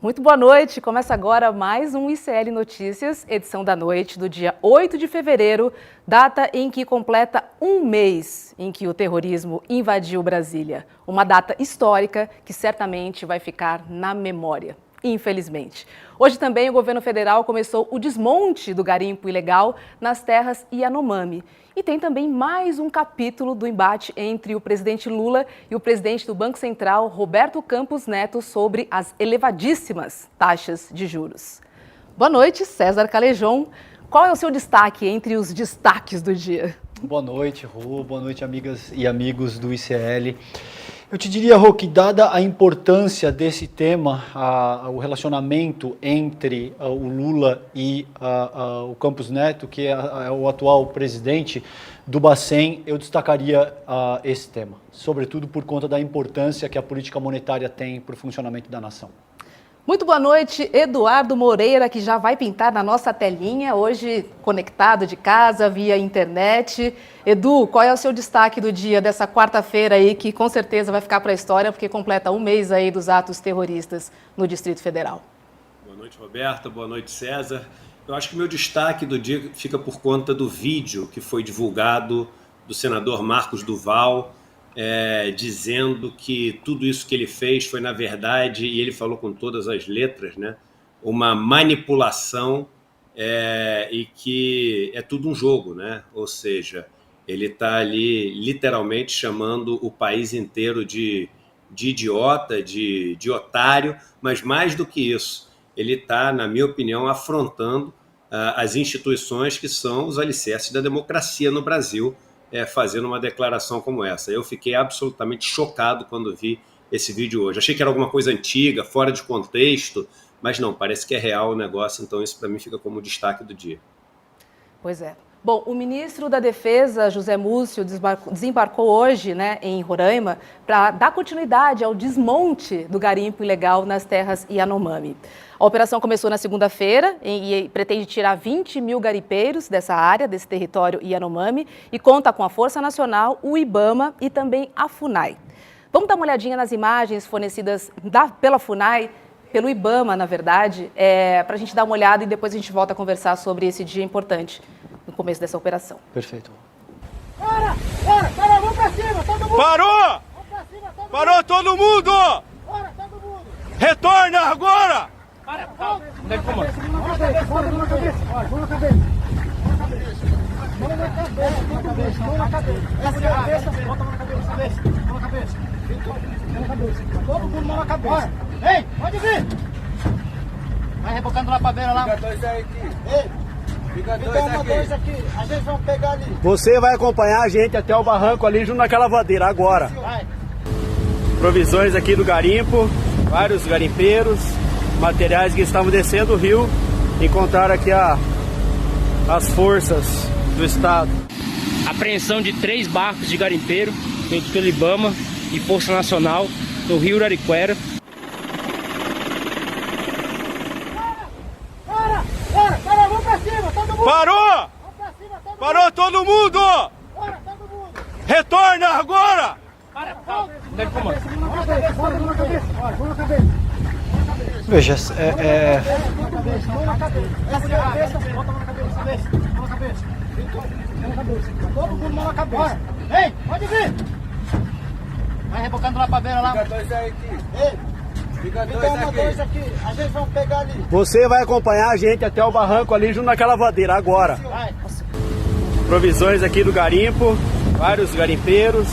Muito boa noite, começa agora mais um ICL Notícias, edição da noite do dia 8 de fevereiro, data em que completa um mês em que o terrorismo invadiu Brasília. Uma data histórica que certamente vai ficar na memória, infelizmente. Hoje também o governo federal começou o desmonte do garimpo ilegal nas terras Yanomami. E tem também mais um capítulo do embate entre o presidente Lula e o presidente do Banco Central, Roberto Campos Neto, sobre as elevadíssimas taxas de juros. Boa noite, César Calejon. Qual é o seu destaque entre os destaques do dia? Boa noite, Rô. Boa noite, amigas e amigos do ICL. Eu te diria, Rô, que dada a importância desse tema, o relacionamento entre o Lula e o Campos Neto, que é o atual presidente do Bacen, eu destacaria esse tema, sobretudo por conta da importância que a política monetária tem para o funcionamento da nação. Muito boa noite, Eduardo Moreira, que já vai pintar na nossa telinha, hoje conectado de casa, via internet. Edu, qual é o seu destaque do dia dessa quarta-feira aí, que com certeza vai ficar para a história, porque completa um mês aí dos atos terroristas no Distrito Federal? Boa noite, Roberta. Boa noite, César. Eu acho que meu destaque do dia fica por conta do vídeo que foi divulgado do senador Marcos Duval, dizendo que tudo isso que ele fez foi, na verdade, e ele falou com todas as letras, né, uma manipulação e que é tudo um jogo, né? Ou seja, ele está ali literalmente chamando o país inteiro de idiota, de otário, mas mais do que isso, ele está, na minha opinião, afrontando as instituições que são os alicerces da democracia no Brasil, fazendo uma declaração como essa. Eu fiquei absolutamente chocado quando vi esse vídeo hoje. Achei que era alguma coisa antiga, fora de contexto, mas não, parece que é real o negócio, então isso para mim fica como destaque do dia. Pois é. Bom, o ministro da Defesa, José Múcio, desembarcou hoje, né, em Roraima para dar continuidade ao desmonte do garimpo ilegal nas terras Yanomami. A operação começou na segunda-feira e pretende tirar 20 mil garimpeiros dessa área, desse território Yanomami, e conta com a Força Nacional, o IBAMA e também a FUNAI. Vamos dar uma olhadinha nas imagens fornecidas pela FUNAI, pelo IBAMA, na verdade, para a gente dar uma olhada e depois a gente volta a conversar sobre esse dia importante no começo dessa operação. Perfeito. Para, vamos pra cima, todo mundo! Parou! Vamos pra cima, todo mundo! Parou todo mundo! Bora, todo mundo! Retorna agora! Para, calma! Onde é que comanda? Mão na cabeça, mão na cabeça! Mão na cabeça! Mão na cabeça! Mão na cabeça! Essa é a cabeça, bota a mão na cabeça! Mão na cabeça! Mão na cabeça! Todo mundo mão na cabeça! Ei, pode vir! Vai rebocando lá pra beira lá! Fica dois aí aqui! Ei! Fica dois aqui! A gente vai pegar ali! Você vai acompanhar a gente até o barranco ali junto naquela lavadeira agora. Vai! Provisões aqui do garimpo, vários garimpeiros, materiais que estavam descendo o rio, encontraram aqui as forças do estado. Apreensão de 3 barcos de garimpeiro feitos pelo IBAMA e Força Nacional no rio Urariquera. Para, vamos pra cima, todo mundo! Parou! Vamos pra cima, todo mundo! Parou todo mundo! Bora, todo mundo! Retorna agora! Para, calma! Onde é que comanda? Mão na cabeça, mão na cabeça! Mão na cabeça! Veja, Mão na cabeça! Essa é a cabeça, bota a mão na cabeça! Mão na cabeça! Mão na cabeça! Todo mundo mão na cabeça! Ei, pode vir! Vai rebocando lá pra beira lá! Fica dois aí aqui! Ei! Fica dois aqui! A gente vai pegar ali! Você vai acompanhar a gente até o barranco ali junto naquela lavadeira agora. Vai! Provisões aqui do garimpo, vários garimpeiros,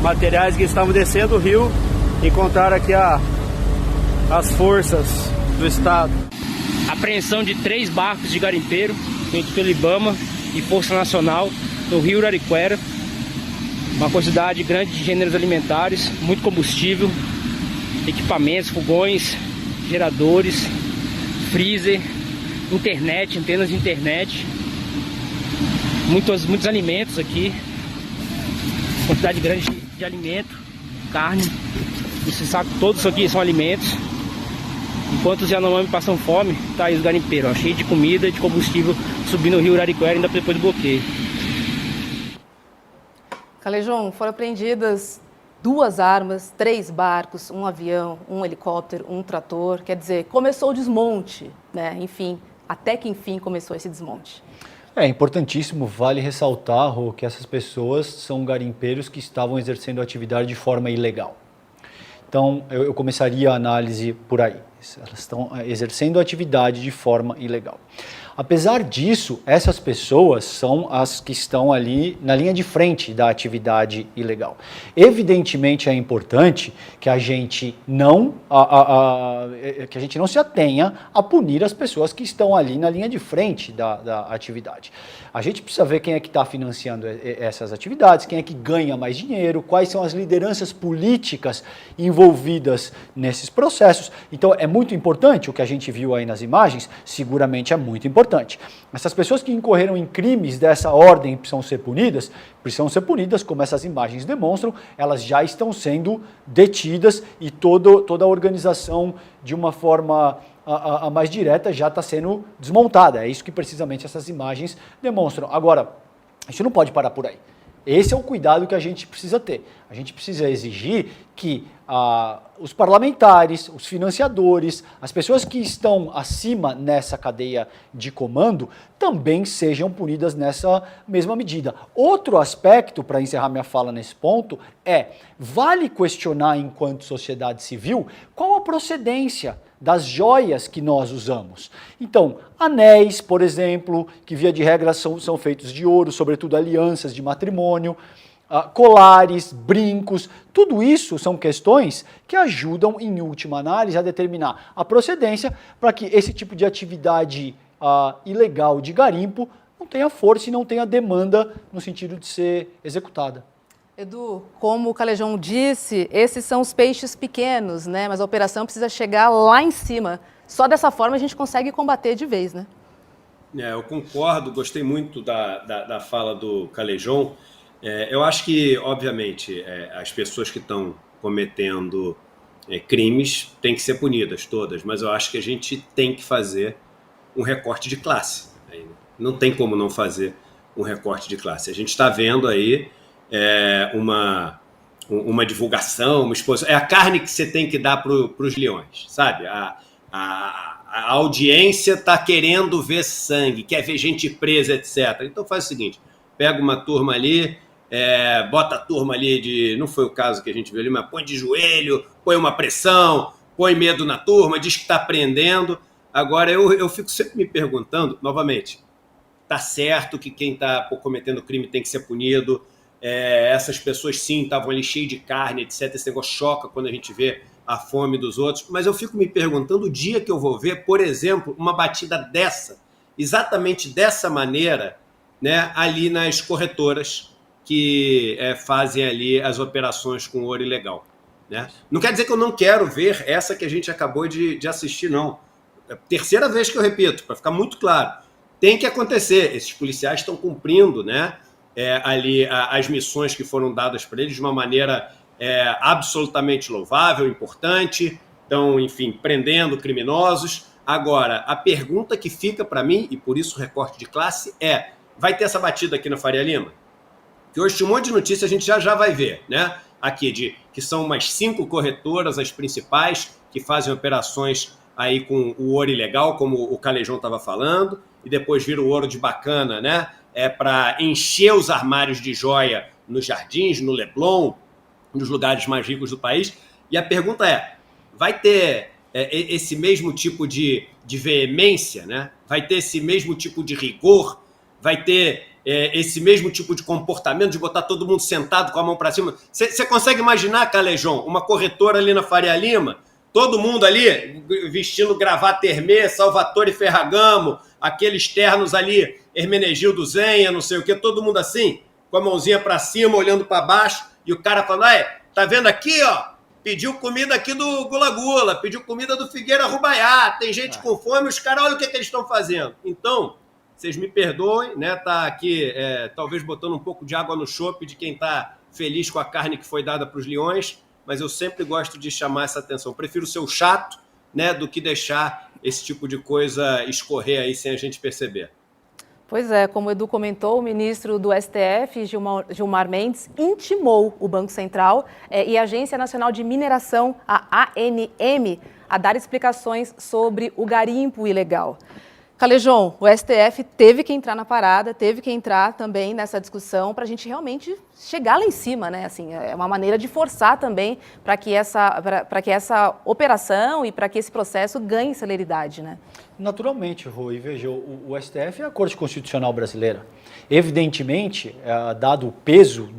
materiais que estavam descendo o rio, encontraram aqui as forças do estado. Apreensão de 3 barcos de garimpeiro feitos pelo IBAMA e Força Nacional no rio Urariquera. Uma quantidade grande de gêneros alimentares, muito combustível, equipamentos, fogões, geradores, freezer, internet, antenas de internet, muitos alimentos aqui, quantidade grande de alimento, carne, esse saco, todos isso aqui são alimentos. Enquanto os Yanomami passam fome, tá aí os garimpeiros, ó, cheio de comida e de combustível, subindo o rio Urariquera ainda depois do bloqueio. Calejon, foram apreendidas 2 armas, 3 barcos, um avião, um helicóptero, um trator. Quer dizer, começou o desmonte, né? Enfim, até que enfim começou esse desmonte. É importantíssimo, vale ressaltar, Rô, que essas pessoas são garimpeiros que estavam exercendo a atividade de forma ilegal. Então, eu começaria a análise por aí. Elas estão exercendo a atividade de forma ilegal. Apesar disso, essas pessoas são as que estão ali na linha de frente da atividade ilegal. Evidentemente é importante que a gente não se atenha a punir as pessoas que estão ali na linha de frente da atividade. A gente precisa ver quem é que está financiando essas atividades, quem é que ganha mais dinheiro, quais são as lideranças políticas envolvidas nesses processos. Então é muito importante o que a gente viu aí nas imagens, seguramente é muito importante. Essas pessoas que incorreram em crimes dessa ordem precisam ser punidas, como essas imagens demonstram, elas já estão sendo detidas e toda a organização, de uma forma a mais direta, já está sendo desmontada. É isso que precisamente essas imagens demonstram. Agora, isso não pode parar por aí. Esse é o cuidado que a gente precisa ter. A gente precisa exigir que os parlamentares, os financiadores, as pessoas que estão acima nessa cadeia de comando também sejam punidas nessa mesma medida. Outro aspecto, para encerrar minha fala nesse ponto, vale questionar enquanto sociedade civil qual a procedência das joias que nós usamos. Então, anéis, por exemplo, que via de regra são feitos de ouro, sobretudo alianças de matrimônio, colares, brincos, tudo isso são questões que ajudam, em última análise, a determinar a procedência para que esse tipo de atividade ilegal de garimpo não tenha força e não tenha demanda no sentido de ser executada. Edu, como o Calejão disse, esses são os peixes pequenos, né? Mas a operação precisa chegar lá em cima. Só dessa forma a gente consegue combater de vez, né? Eu concordo, gostei muito da fala do Calejão. Eu acho que, obviamente, as pessoas que estão cometendo crimes têm que ser punidas, todas, mas eu acho que a gente tem que fazer um recorte de classe. Não tem como não fazer um recorte de classe. A gente está vendo aí uma divulgação, uma exposição. É a carne que você tem que dar para os leões, sabe? A audiência está querendo ver sangue, quer ver gente presa, etc. Então faz o seguinte, pega uma turma ali, bota a turma ali não foi o caso que a gente viu ali, mas põe de joelho, põe uma pressão, põe medo na turma, diz que está prendendo. Agora eu fico sempre me perguntando, novamente, tá certo que quem está cometendo crime tem que ser punido, essas pessoas sim estavam ali cheias de carne, etc. Esse negócio choca quando a gente vê a fome dos outros, mas eu fico me perguntando o dia que eu vou ver, por exemplo, uma batida dessa, exatamente dessa maneira, né, ali nas corretoras que fazem ali as operações com ouro ilegal. Né? Não quer dizer que eu não quero ver essa que a gente acabou de assistir, não. É a terceira vez que eu repito, para ficar muito claro. Tem que acontecer. Esses policiais estão cumprindo, né, ali as missões que foram dadas para eles de uma maneira absolutamente louvável, importante. Estão, enfim, prendendo criminosos. Agora, a pergunta que fica para mim, e por isso o recorte de classe, vai ter essa batida aqui na Faria Lima? Que hoje tem um monte de notícia, a gente já vai ver, né? Aqui, que são umas 5 corretoras, as principais, que fazem operações aí com o ouro ilegal, como o Calejão estava falando, e depois vira o ouro de bacana, né? Para encher os armários de joia nos Jardins, no Leblon, nos lugares mais ricos do país. E a pergunta vai ter esse mesmo tipo de veemência, né? Vai ter esse mesmo tipo de rigor? Vai ter esse mesmo tipo de comportamento de botar todo mundo sentado com a mão para cima? Você consegue imaginar, Calejão, uma corretora ali na Faria Lima, todo mundo ali vestindo gravata Hermès, Salvatore Ferragamo, aqueles ternos ali, Hermenegildo Zenha, não sei o quê, todo mundo assim, com a mãozinha para cima, olhando para baixo, e o cara falando, tá vendo aqui, ó, pediu comida aqui do Gula Gula, pediu comida do Figueira Rubaiá, tem gente com fome, os caras, olha o que eles estão fazendo. Então, vocês me perdoem, né, tá aqui talvez botando um pouco de água no chope de quem tá feliz com a carne que foi dada para os leões, mas eu sempre gosto de chamar essa atenção. Eu prefiro ser o chato, né, do que deixar esse tipo de coisa escorrer aí sem a gente perceber. Pois é, como o Edu comentou, o ministro do STF, Gilmar Mendes, intimou o Banco Central e a Agência Nacional de Mineração, a ANM, a dar explicações sobre o garimpo ilegal. Calejão, o STF teve que entrar na parada, teve que entrar também nessa discussão para a gente realmente chegar lá em cima, né? Assim, é uma maneira de forçar também para que essa operação e para que esse processo ganhe celeridade, né? Naturalmente, Rui, veja, o STF é a Corte Constitucional Brasileira. Evidentemente, dado o peso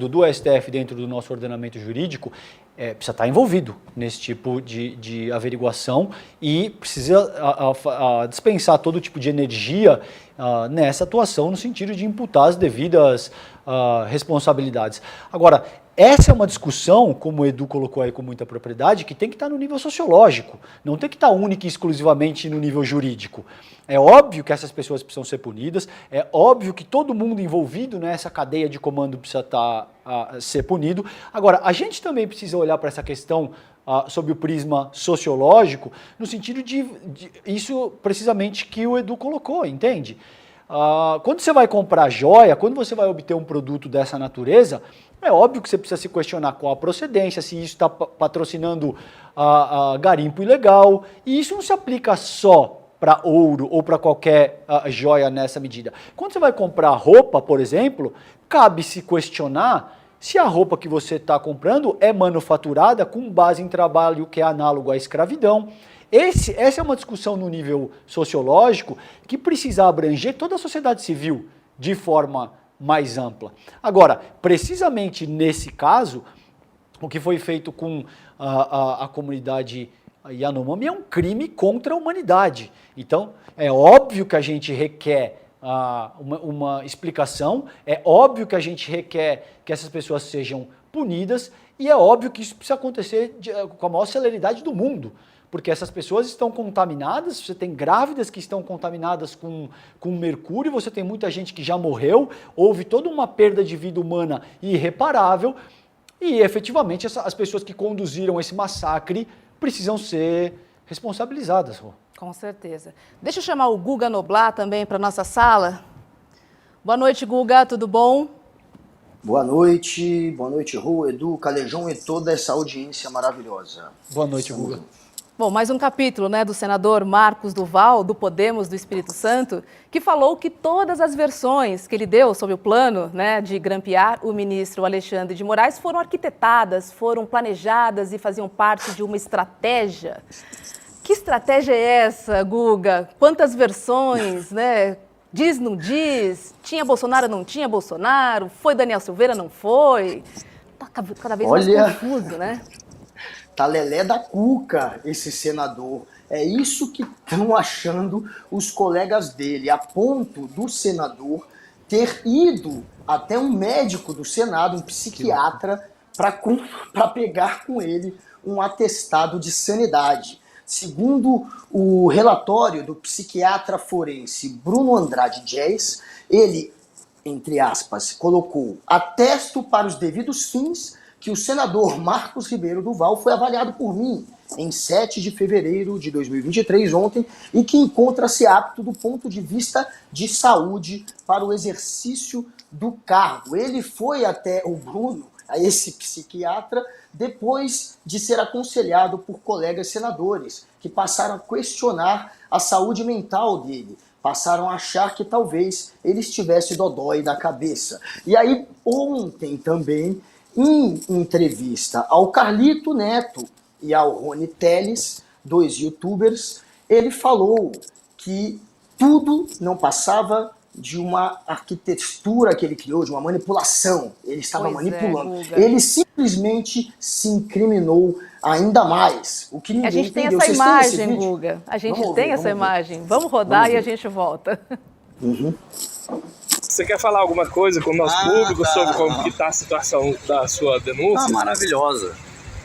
do STF dentro do nosso ordenamento jurídico, precisa estar envolvido nesse tipo de averiguação e precisa dispensar todo tipo de energia nessa atuação no sentido de imputar as devidas responsabilidades. Agora, essa é uma discussão, como o Edu colocou aí com muita propriedade, que tem que estar no nível sociológico, não tem que estar única e exclusivamente no nível jurídico. É óbvio que essas pessoas precisam ser punidas, é óbvio que todo mundo envolvido nessa cadeia de comando precisa ser punido. Agora, a gente também precisa olhar para essa questão sob o prisma sociológico, no sentido de isso precisamente que o Edu colocou, entende? Quando você vai comprar joia, quando você vai obter um produto dessa natureza, é óbvio que você precisa se questionar qual a procedência, se isso está patrocinando garimpo ilegal, e isso não se aplica só para ouro ou para qualquer joia nessa medida. Quando você vai comprar roupa, por exemplo, cabe se questionar se a roupa que você está comprando é manufaturada com base em trabalho que é análogo à escravidão. Essa é uma discussão no nível sociológico que precisa abranger toda a sociedade civil de forma mais ampla. Agora, precisamente nesse caso, o que foi feito com a comunidade Yanomami é um crime contra a humanidade. Então, é óbvio que a gente requer uma explicação, é óbvio que a gente requer que essas pessoas sejam punidas e é óbvio que isso precisa acontecer com a maior celeridade do mundo. Porque essas pessoas estão contaminadas, você tem grávidas que estão contaminadas com mercúrio, você tem muita gente que já morreu, houve toda uma perda de vida humana irreparável e efetivamente as pessoas que conduziram esse massacre precisam ser responsabilizadas. Rô. Com certeza. Deixa eu chamar o Guga Noblar também para a nossa sala. Boa noite, Guga, tudo bom? Boa noite, Rô, Edu, Calejão e toda essa audiência maravilhosa. Boa noite, Guga. Bom, mais um capítulo, né, do senador Marcos Duval, do Podemos do Espírito Santo, que falou que todas as versões que ele deu sobre o plano, né, de grampear o ministro Alexandre de Moraes foram arquitetadas, foram planejadas e faziam parte de uma estratégia. Que estratégia é essa, Guga? Quantas versões, né? Diz, não diz? Tinha Bolsonaro, não tinha Bolsonaro? Foi Daniel Silveira, não foi? Tá cada vez mais confuso, né? Tá lelé da cuca esse senador. É isso que estão achando os colegas dele, a ponto do senador ter ido até um médico do Senado, um psiquiatra, para pegar com ele um atestado de sanidade. Segundo o relatório do psiquiatra forense Bruno Andrade Dias, ele, entre aspas, colocou: atesto para os devidos fins que o senador Marcos Ribeiro Duval foi avaliado por mim em 7 de fevereiro de 2023, ontem, e que encontra-se apto do ponto de vista de saúde para o exercício do cargo. Ele foi até o Bruno, a esse psiquiatra, depois de ser aconselhado por colegas senadores, que passaram a questionar a saúde mental dele, passaram a achar que talvez ele estivesse dodói da cabeça. E aí, ontem também, em entrevista ao Carlito Neto e ao Rony Telles, 2 youtubers, ele falou que tudo não passava de uma arquitetura que ele criou, de uma manipulação. Ele estava manipulando. Ele simplesmente se incriminou ainda mais. O que ninguém a gente entendeu. tem essa imagem, Guga. A gente tem essa imagem. Vamos rodar e a gente volta. Uhum. Você quer falar alguma coisa com o nosso público sobre como que está a situação da sua denúncia? Maravilhosa.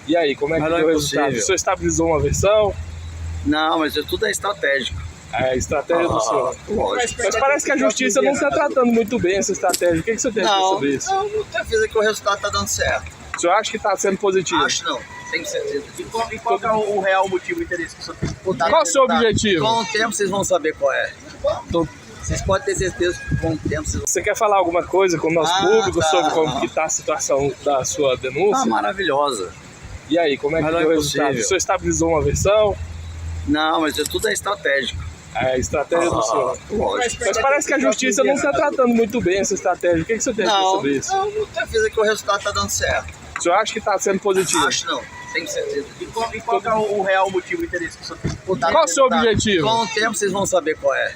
E aí, como é que foi o resultado? O senhor estabilizou uma versão? Não, mas tudo é estratégico. É a estratégia do senhor. Mas parece que a justiça não está tratando muito bem essa estratégia. O que você tem a dizer sobre isso? Não, certeza que o resultado está dando certo. O senhor acha que está sendo positivo? Acho não, tenho certeza. E qual é o real motivo, o interesse que o senhor tem? Qual é o seu objetivo? Com o tempo vocês vão saber qual é. Vocês podem ter certeza que com o tempo vocês vão... Você quer falar alguma coisa com o nosso público sobre como que tá a situação da sua denúncia? Tá maravilhosa. E aí, como é que Mas não foi o é resultado? possível. O senhor estabilizou uma versão? Não, mas isso tudo é estratégico. É a estratégia do senhor. Lógico. Mas parece que a justiça não está tratando muito bem essa estratégia. O que você tem a dizer Não, sobre isso? não, já fiz aqui o resultado tá dando certo. O senhor acha que está sendo positivo? Acho não, tenho certeza. E qual que é o real motivo, o interesse que o senhor tem? Qual o seu objetivo? Com o tempo vocês vão saber qual é.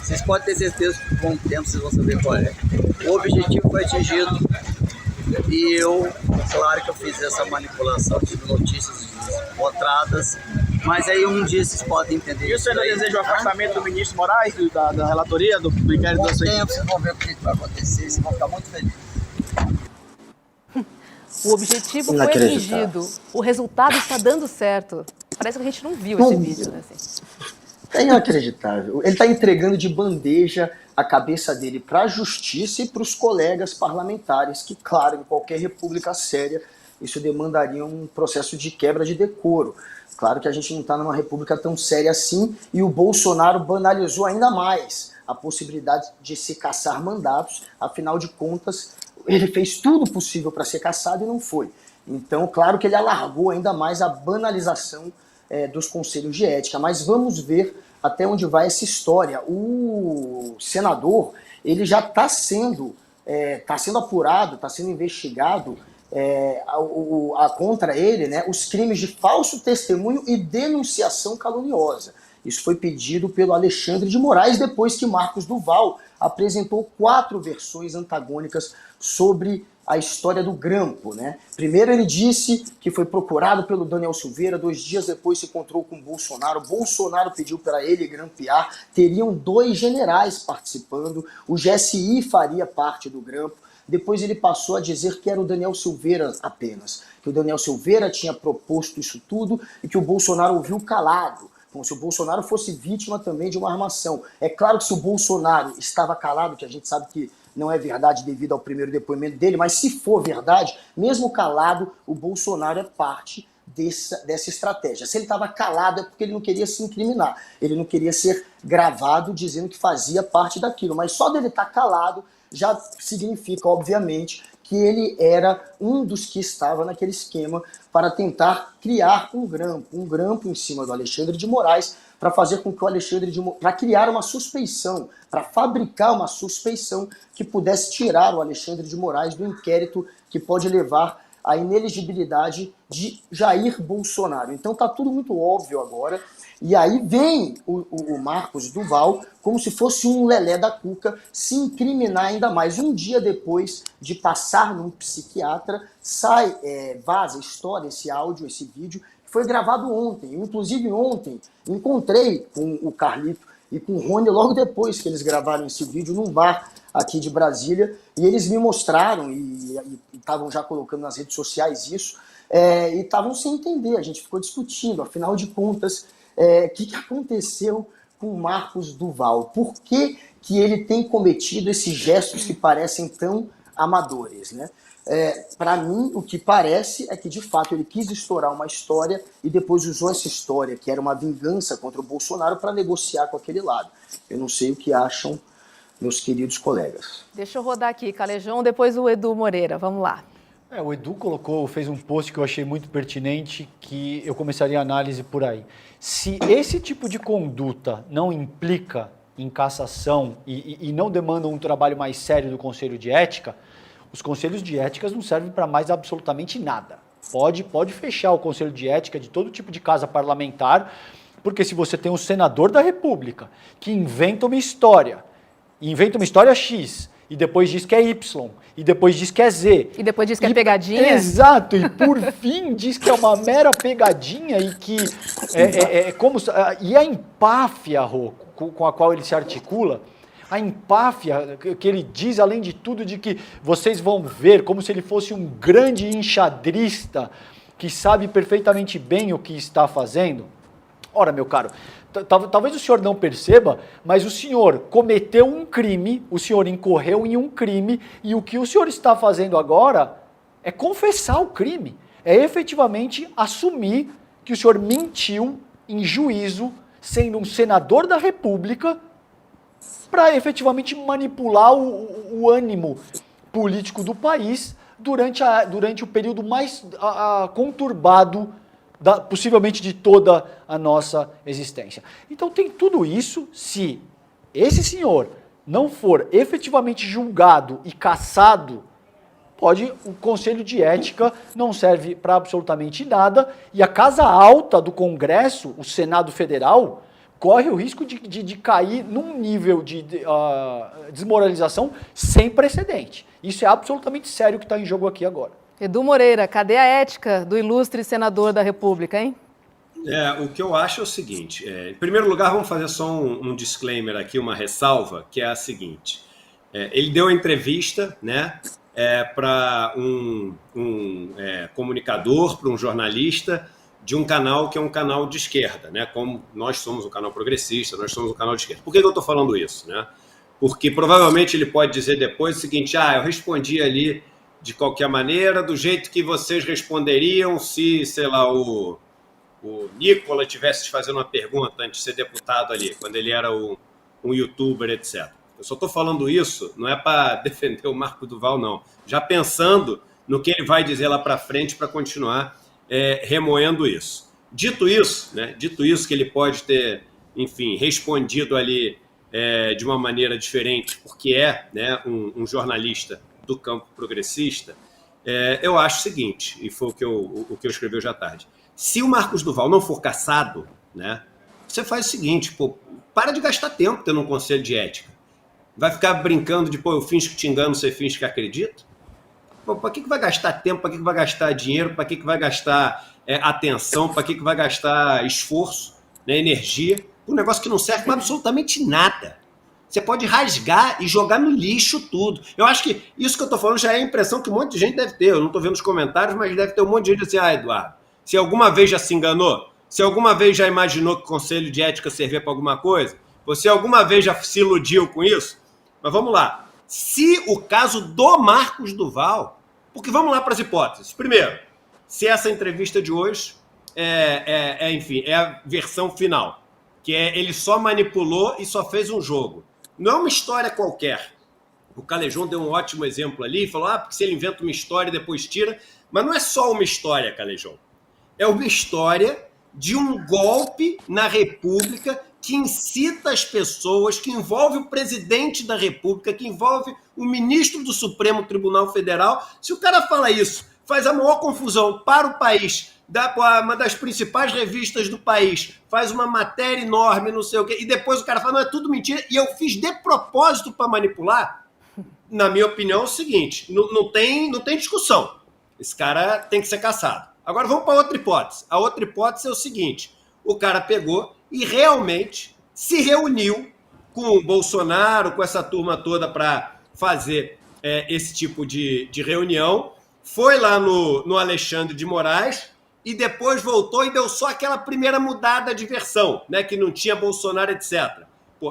Vocês podem ter certeza que com o tempo vocês vão saber qual é. O objetivo foi atingido e eu, claro que eu fiz essa manipulação, tive notícias encontradas, mas aí um dia vocês podem entender. E o senhor deseja o afastamento do ministro Moraes, da relatoria, do inquérito da Com o sua tempo vocês vão ver o que vai acontecer, vocês vão ficar muito felizes. O objetivo foi atingido. O resultado está dando certo. Parece que a gente não viu esse vídeo, né? Assim. É inacreditável. Ele está entregando de bandeja a cabeça dele para a justiça e para os colegas parlamentares, que, claro, em qualquer república séria, isso demandaria um processo de quebra de decoro. Claro que a gente não está numa república tão séria assim, e o Bolsonaro banalizou ainda mais a possibilidade de se caçar mandatos. Afinal de contas, ele fez tudo possível para ser caçado e não foi. Então, claro que ele alargou ainda mais a banalização dos conselhos de ética. Mas vamos ver até onde vai essa história. O senador, ele já está sendo apurado, está sendo investigado contra ele, né, os crimes de falso testemunho e denunciação caluniosa. Isso foi pedido pelo Alexandre de Moraes depois que Marcos Duval apresentou 4 versões antagônicas sobre a história do grampo, né? Primeiro ele disse que foi procurado pelo Daniel Silveira, 2 dias depois se encontrou com Bolsonaro. Bolsonaro pediu para ele grampear, teriam 2 generais participando, o GSI faria parte do grampo. Depois ele passou a dizer que era o Daniel Silveira apenas, que o Daniel Silveira tinha proposto isso tudo e que o Bolsonaro ouviu calado, como se o Bolsonaro fosse vítima também de uma armação. É claro que se o Bolsonaro estava calado, que a gente sabe que não é verdade devido ao primeiro depoimento dele, mas se for verdade, mesmo calado, o Bolsonaro é parte dessa estratégia. Se ele estava calado é porque ele não queria se incriminar, ele não queria ser gravado dizendo que fazia parte daquilo, mas só dele estar calado já significa, obviamente, que ele era um dos que estava naquele esquema para tentar criar um grampo em cima do Alexandre de Moraes, para fazer com que o Alexandre de Moraes, para criar uma suspeição, para fabricar uma suspeição que pudesse tirar o Alexandre de Moraes do inquérito que pode levar à inelegibilidade de Jair Bolsonaro. Então está tudo muito óbvio agora. E aí vem o Marcos Duval como se fosse um lelé da cuca se incriminar ainda mais. Um dia depois de passar num psiquiatra, vaza, estoura esse áudio, esse vídeo, que foi gravado ontem. Eu, inclusive ontem, encontrei com o Carlito e com o Rony logo depois que eles gravaram esse vídeo num bar aqui de Brasília, e eles me mostraram e estavam já colocando nas redes sociais isso, e estavam sem entender, a gente ficou discutindo, afinal de contas, o que aconteceu com o Marcos Duval? Por que ele tem cometido esses gestos que parecem tão amadores, né? Para mim, o que parece é que, de fato, ele quis estourar uma história e depois usou essa história, que era uma vingança contra o Bolsonaro, para negociar com aquele lado. Eu não sei o que acham meus queridos colegas. Deixa eu rodar aqui, Calejão, depois o Edu Moreira. Vamos lá. O Edu fez um post que eu achei muito pertinente, que eu começaria a análise por aí. Se esse tipo de conduta não implica em cassação e não demanda um trabalho mais sério do Conselho de Ética, os Conselhos de Ética não servem para mais absolutamente nada. Pode fechar o Conselho de Ética de todo tipo de casa parlamentar, porque se você tem um senador da República que inventa uma história X, e depois diz que é Y, e depois diz que é Z. E depois diz que é pegadinha. Exato, e por fim diz que é uma mera pegadinha e que e a empáfia, Rô, com a qual ele se articula, a empáfia que ele diz, além de tudo, de que vocês vão ver, como se ele fosse um grande enxadrista que sabe perfeitamente bem o que está fazendo. Ora, meu caro, talvez o senhor não perceba, mas o senhor cometeu um crime, o senhor incorreu em um crime, e o que o senhor está fazendo agora é confessar o crime, é efetivamente assumir que o senhor mentiu em juízo, sendo um senador da República, para efetivamente manipular o ânimo político do país durante o período mais conturbado, possivelmente de toda a nossa existência. Então tem tudo isso. Se esse senhor não for efetivamente julgado e cassado, o Conselho de Ética não serve para absolutamente nada, e a Casa Alta do Congresso, o Senado Federal, corre o risco de cair num nível de desmoralização sem precedente. Isso é absolutamente sério que está em jogo aqui agora. Edu Moreira, cadê a ética do ilustre senador da República, hein? O que eu acho é o seguinte, em primeiro lugar, vamos fazer só um disclaimer aqui, uma ressalva, que é a seguinte. Ele deu uma entrevista, né, para um comunicador, para um jornalista de um canal que é um canal de esquerda, né? Como nós somos um canal progressista, nós somos um canal de esquerda. Por que eu estou falando isso, né? Porque provavelmente ele pode dizer depois o seguinte: eu respondi ali de qualquer maneira, do jeito que vocês responderiam se, sei lá, o Nicola tivesse fazendo uma pergunta antes de ser deputado ali, quando ele era um youtuber, etc. Eu só estou falando isso, não é para defender o Marcos do Val, não. Já pensando no que ele vai dizer lá para frente para continuar remoendo isso. Dito isso, que ele pode ter, enfim, respondido ali de uma maneira diferente, porque um jornalista do campo progressista, eu acho o seguinte, e foi o que eu escrevi hoje à tarde. Se o Marcos do Val não for cassado, né, você faz o seguinte, para de gastar tempo tendo um conselho de ética. Vai ficar brincando de, eu finjo que te engano, você finge que acredita? Para que vai gastar tempo, para que vai gastar dinheiro, para que vai gastar atenção, para que vai gastar esforço, né, energia, um negócio que não serve para absolutamente nada. Você pode rasgar e jogar no lixo tudo. Eu acho que isso que eu estou falando já é a impressão que um monte de gente deve ter. Eu não estou vendo os comentários, mas deve ter um monte de gente assim, Eduardo, se alguma vez já se enganou, se alguma vez já imaginou que o Conselho de Ética servia para alguma coisa, você alguma vez já se iludiu com isso? Mas vamos lá. Se o caso do Marcos do Val, porque vamos lá para as hipóteses. Primeiro, se essa entrevista de hoje enfim, é a versão final, que ele só manipulou e só fez um jogo. Não é uma história qualquer. O Calejão deu um ótimo exemplo ali, falou, porque se ele inventa uma história e depois tira, mas não é só uma história, Calejão. É uma história de um golpe na República que incita as pessoas, que envolve o presidente da República, que envolve o ministro do Supremo Tribunal Federal. Se o cara fala isso, faz a maior confusão para o país, uma das principais revistas do país, faz uma matéria enorme, não sei o quê, e depois o cara fala, não, é tudo mentira, e eu fiz de propósito para manipular, na minha opinião é o seguinte, não tem discussão. Esse cara tem que ser cassado. Agora vamos para outra hipótese. A outra hipótese é o seguinte, o cara pegou e realmente se reuniu com o Bolsonaro, com essa turma toda para fazer esse tipo de reunião, foi lá no Alexandre de Moraes e depois voltou e deu só aquela primeira mudada de versão, né, que não tinha Bolsonaro, etc.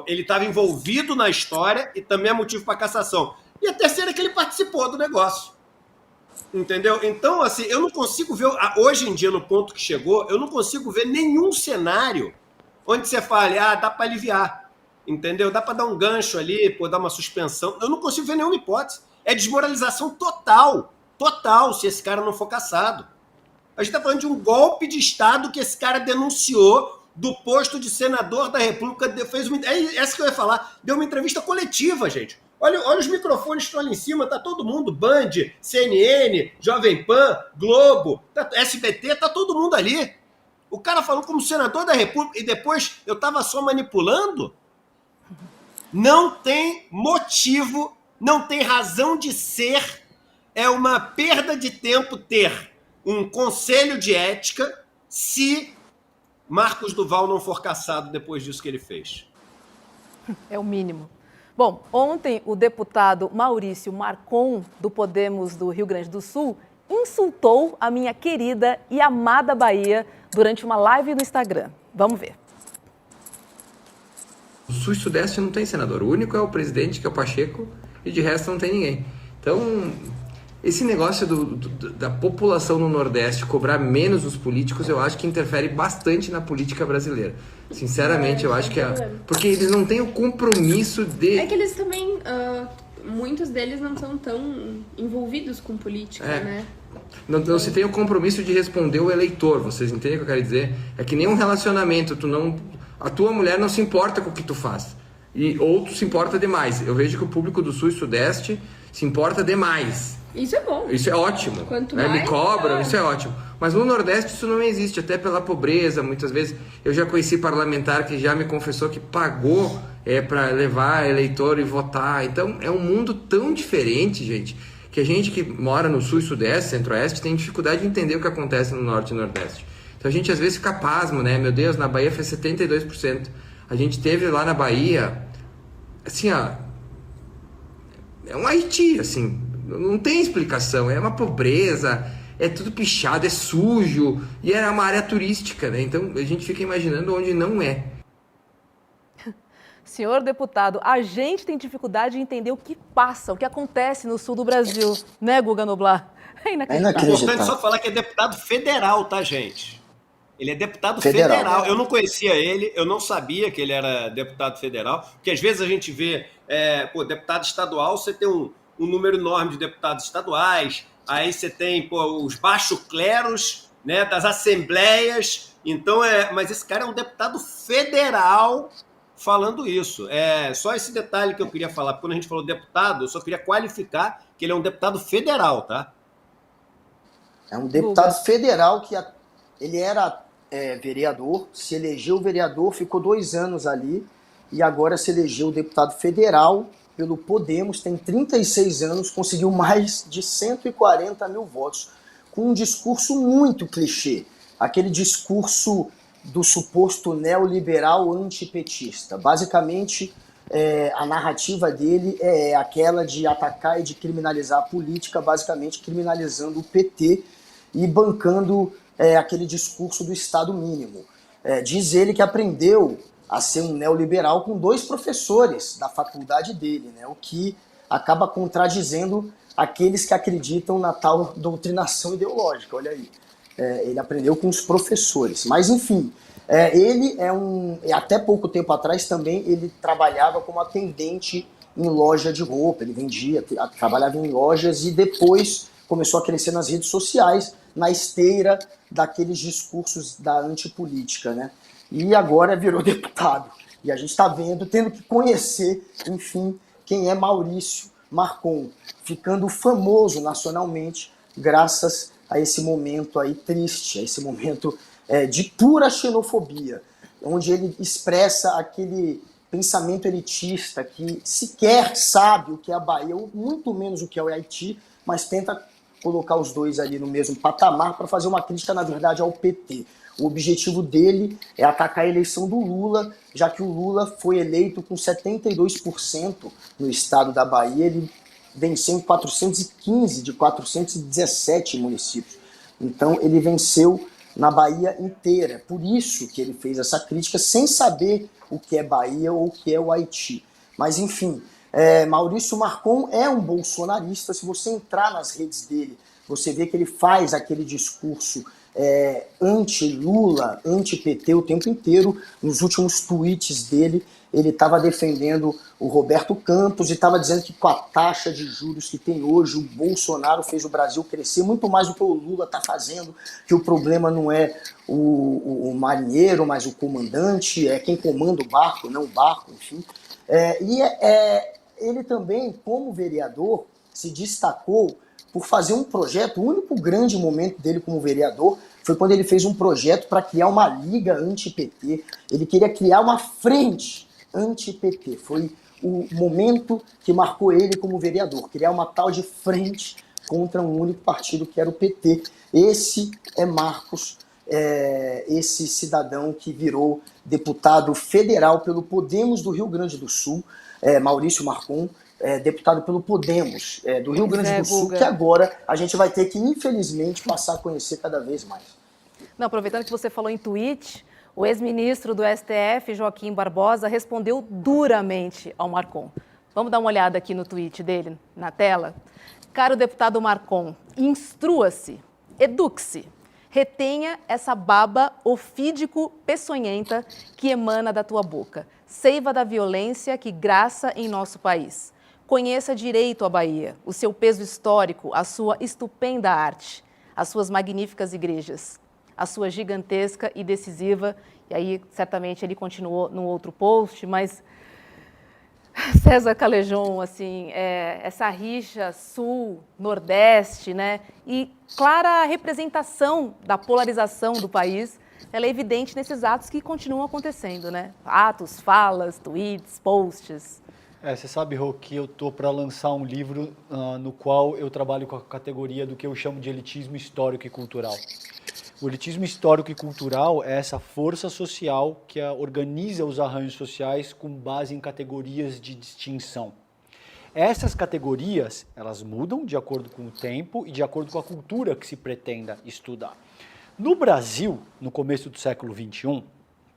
Ele estava envolvido na história e também é motivo para cassação. E a terceira é que ele participou do negócio. Entendeu? Então, assim, eu não consigo ver, hoje em dia, no ponto que chegou, eu não consigo ver nenhum cenário onde você fale, dá para aliviar, entendeu? Dá para dar um gancho ali, dar uma suspensão. Eu não consigo ver nenhuma hipótese. É desmoralização total, se esse cara não for cassado. A gente está falando de um golpe de Estado que esse cara denunciou do posto de senador da República, essa que eu ia falar, deu uma entrevista coletiva, gente. Olha os microfones que estão ali em cima, tá todo mundo, Band, CNN, Jovem Pan, Globo, SBT, tá todo mundo ali. O cara falou como senador da República e depois eu estava só manipulando? Não tem motivo, não tem razão de ser, é uma perda de tempo ter um conselho de ética se Marcos do Val não for cassado depois disso que ele fez. É o mínimo. Bom, ontem o deputado Maurício Marcon, do Podemos do Rio Grande do Sul, insultou a minha querida e amada Bahia durante uma live no Instagram. Vamos ver. O Sul e Sudeste não tem senador. O único é o presidente, que é o Pacheco, e de resto não tem ninguém. Então, Esse negócio da população no Nordeste cobrar menos os políticos, eu acho que interfere bastante na política brasileira. Sinceramente, eu acho que porque eles não têm o compromisso de... É que eles também, muitos deles não são tão envolvidos com política, né? Não se tem o compromisso de responder o eleitor, vocês entendem o que eu quero dizer? É que nem um relacionamento, a tua mulher não se importa com o que tu faz, ou tu se importa demais. Eu vejo que o público do Sul e Sudeste se importa demais. Isso é bom. Isso é ótimo. Quanto mais, me cobram, isso é melhor. ótimo. Mas no Nordeste isso não existe, até pela pobreza, muitas vezes. Eu já conheci parlamentar que já me confessou que pagou para levar eleitor e votar. Então é um mundo tão diferente, gente, que a gente que mora no Sul e Sudeste, Centro-Oeste, tem dificuldade de entender o que acontece no Norte e Nordeste. Então a gente às vezes fica pasmo, né? Meu Deus, na Bahia fez 72%. A gente teve lá na Bahia, assim, ó, é um Haiti, assim, não tem explicação, é uma pobreza, é tudo pichado, é sujo, e era uma área turística, né? Então a gente fica imaginando onde não é. Senhor deputado, a gente tem dificuldade de entender o que passa, o que acontece no sul do Brasil, né, Guga Noblar? É inacreditável. É importante só falar que é deputado federal, tá, gente? Ele é deputado federal. Eu não conhecia ele, eu não sabia que ele era deputado federal, porque às vezes a gente vê, deputado estadual, você tem um número enorme de deputados estaduais, aí você tem os baixos cleros, né, das assembleias, então mas esse cara é um deputado federal falando isso. Só esse detalhe que eu queria falar, porque quando a gente falou deputado, eu só queria qualificar que ele é um deputado federal, tá? É um deputado federal que ele era vereador, se elegeu vereador, ficou 2 anos ali e agora se elegeu deputado federal pelo Podemos, tem 36 anos, conseguiu mais de 140 mil votos, com um discurso muito clichê, aquele discurso do suposto neoliberal antipetista. Basicamente, a narrativa dele é aquela de atacar e de criminalizar a política, basicamente criminalizando o PT e bancando aquele discurso do Estado mínimo. Diz ele que aprendeu a ser um neoliberal com 2 professores da faculdade dele, né? O que acaba contradizendo aqueles que acreditam na tal doutrinação ideológica. Olha aí, ele aprendeu com os professores. Mas, enfim, ele até pouco tempo atrás também ele trabalhava como atendente em loja de roupa, ele vendia, trabalhava em lojas e depois começou a crescer nas redes sociais, na esteira daqueles discursos da antipolítica, né? E agora virou deputado. E a gente está vendo, tendo que conhecer, enfim, quem é Maurício Marcon, ficando famoso nacionalmente graças a esse momento aí triste, a esse momento de pura xenofobia, onde ele expressa aquele pensamento elitista que sequer sabe o que é a Bahia, ou muito menos o que é o Haiti, mas tenta colocar os dois ali no mesmo patamar para fazer uma crítica, na verdade, ao PT. O objetivo dele é atacar a eleição do Lula, já que o Lula foi eleito com 72% no estado da Bahia, ele venceu em 415 de 417 municípios. Então ele venceu na Bahia inteira. Por isso que ele fez essa crítica sem saber o que é Bahia ou o que é o Haiti. Mas enfim, Maurício Marcon é um bolsonarista. Se você entrar nas redes dele, você vê que ele faz aquele discurso anti-Lula, anti-PT o tempo inteiro. Nos últimos tweets dele, ele estava defendendo o Roberto Campos e estava dizendo que com a taxa de juros que tem hoje, o Bolsonaro fez o Brasil crescer muito mais do que o Lula está fazendo, que o problema não é o marinheiro, mas o comandante, é quem comanda o barco, não o barco, enfim. Ele também, como vereador, se destacou por fazer um projeto. O único grande momento dele como vereador foi quando ele fez um projeto para criar uma liga anti-PT. Ele queria criar uma frente anti-PT. Foi o momento que marcou ele como vereador, criar uma tal de frente contra um único partido que era o PT. Esse é Marcos, esse cidadão que virou deputado federal pelo Podemos do Rio Grande do Sul, Maurício Marcon, deputado pelo Podemos do Rio Grande do Sul, que agora a gente vai ter que, infelizmente, passar a conhecer cada vez mais. Não, aproveitando que você falou em tweet, o ex-ministro do STF, Joaquim Barbosa, respondeu duramente ao Marcon. Vamos dar uma olhada aqui no tweet dele, na tela? Caro deputado Marcon, instrua-se, eduque-se, retenha essa baba ofídico-peçonhenta que emana da tua boca, seiva da violência que graça em nosso país. Conheça direito a Bahia, o seu peso histórico, a sua estupenda arte, as suas magníficas igrejas, a sua gigantesca e decisiva, e aí certamente ele continuou num outro post, mas César Callejon, assim, essa rixa sul-nordeste, né, e clara representação da polarização do país, ela é evidente nesses atos que continuam acontecendo, né, atos, falas, tweets, posts. Você sabe, Rô, que eu estou para lançar um livro no qual eu trabalho com a categoria do que eu chamo de elitismo histórico e cultural. O elitismo histórico e cultural é essa força social que organiza os arranjos sociais com base em categorias de distinção. Essas categorias, elas mudam de acordo com o tempo e de acordo com a cultura que se pretenda estudar. No Brasil, no começo do século XXI,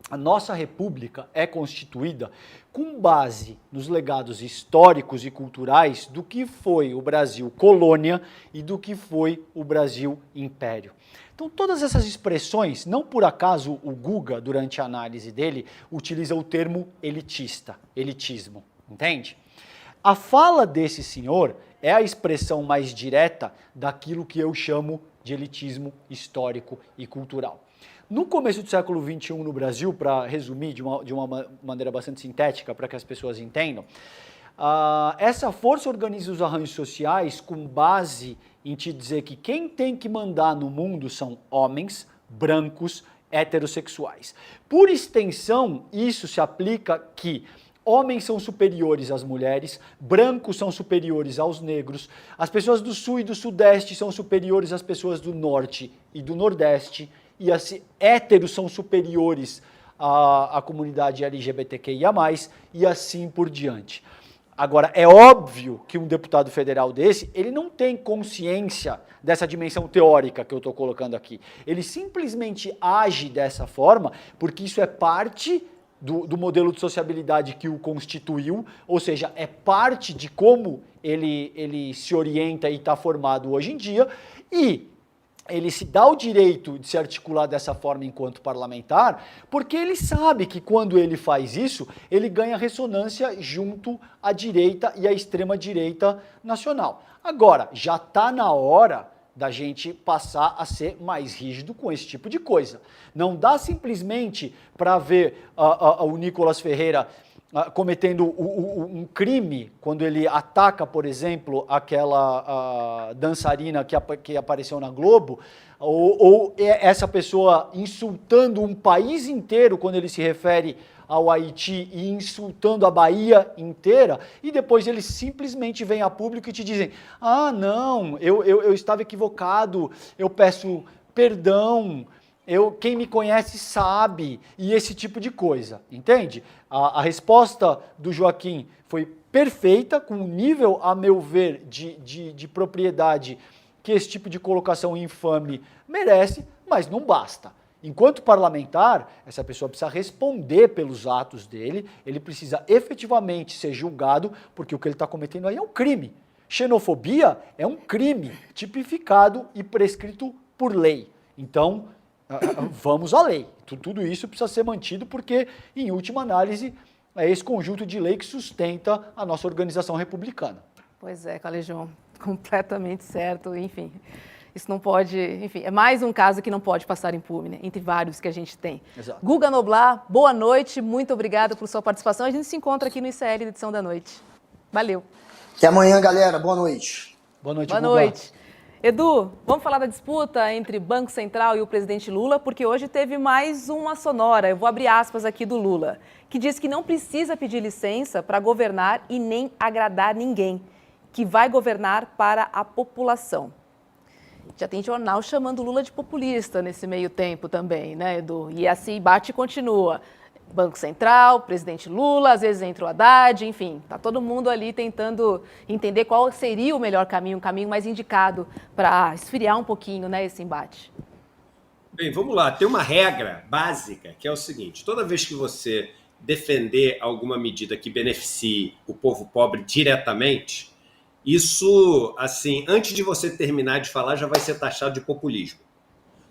a nossa república é constituída com base nos legados históricos e culturais do que foi o Brasil colônia e do que foi o Brasil império. Então, todas essas expressões, não por acaso o Guga, durante a análise dele, utiliza o termo elitista, elitismo, entende? A fala desse senhor é a expressão mais direta daquilo que eu chamo de elitismo histórico e cultural. No começo do século XXI no Brasil, para resumir de uma maneira bastante sintética para que as pessoas entendam, essa força organiza os arranjos sociais com base em te dizer que quem tem que mandar no mundo são homens, brancos, heterossexuais. Por extensão, isso se aplica que homens são superiores às mulheres, brancos são superiores aos negros, as pessoas do sul e do sudeste são superiores às pessoas do norte e do nordeste, e assim, héteros são superiores à comunidade LGBTQIA+, e assim por diante. Agora, é óbvio que um deputado federal desse, ele não tem consciência dessa dimensão teórica que eu estou colocando aqui. Ele simplesmente age dessa forma porque isso é parte do modelo de sociabilidade que o constituiu, ou seja, é parte de como ele se orienta e está formado hoje em dia, e ele se dá o direito de se articular dessa forma enquanto parlamentar, porque ele sabe que quando ele faz isso, ele ganha ressonância junto à direita e à extrema-direita nacional. Agora, já está na hora da gente passar a ser mais rígido com esse tipo de coisa. Não dá simplesmente para ver o Nicolas Ferreira cometendo um crime quando ele ataca, por exemplo, aquela dançarina que apareceu na Globo, ou essa pessoa insultando um país inteiro quando ele se refere ao Haiti e insultando a Bahia inteira, e depois eles simplesmente vêm a público e te dizem: ah, não, eu estava equivocado, eu peço perdão, quem me conhece sabe, e esse tipo de coisa, entende? A resposta do Joaquim foi perfeita, com um nível, a meu ver, de propriedade que esse tipo de colocação infame merece, mas não basta. Enquanto parlamentar, essa pessoa precisa responder pelos atos dele, ele precisa efetivamente ser julgado, porque o que ele está cometendo aí é um crime. Xenofobia é um crime tipificado e prescrito por lei. Então, vamos à lei. Tudo isso precisa ser mantido porque, em última análise, é esse conjunto de lei que sustenta a nossa organização republicana. Pois é, Callejon, completamente certo, enfim. Isso não pode, enfim, é mais um caso que não pode passar impune, né? Entre vários que a gente tem. Exato. Guga Noblar, boa noite, muito obrigada por sua participação. A gente se encontra aqui no ICL, edição da noite. Valeu. Até amanhã, galera. Boa noite. Boa noite, Boa Guga. noite. Edu, vamos falar da disputa entre Banco Central e o presidente Lula, porque hoje teve mais uma sonora, eu vou abrir aspas aqui do Lula, que diz que não precisa pedir licença para governar e nem agradar ninguém, que vai governar para a população. Já tem jornal chamando Lula de populista nesse meio tempo também, né, Edu? E assim, bate e continua. Banco Central, presidente Lula, às vezes entra o Haddad, enfim, tá todo mundo ali tentando entender qual seria o melhor caminho, um caminho mais indicado para esfriar um pouquinho, né, esse embate. Bem, vamos lá. Tem uma regra básica que é o seguinte: toda vez que você defender alguma medida que beneficie o povo pobre diretamente, Isso, assim, antes de você terminar de falar, já vai ser taxado de populismo.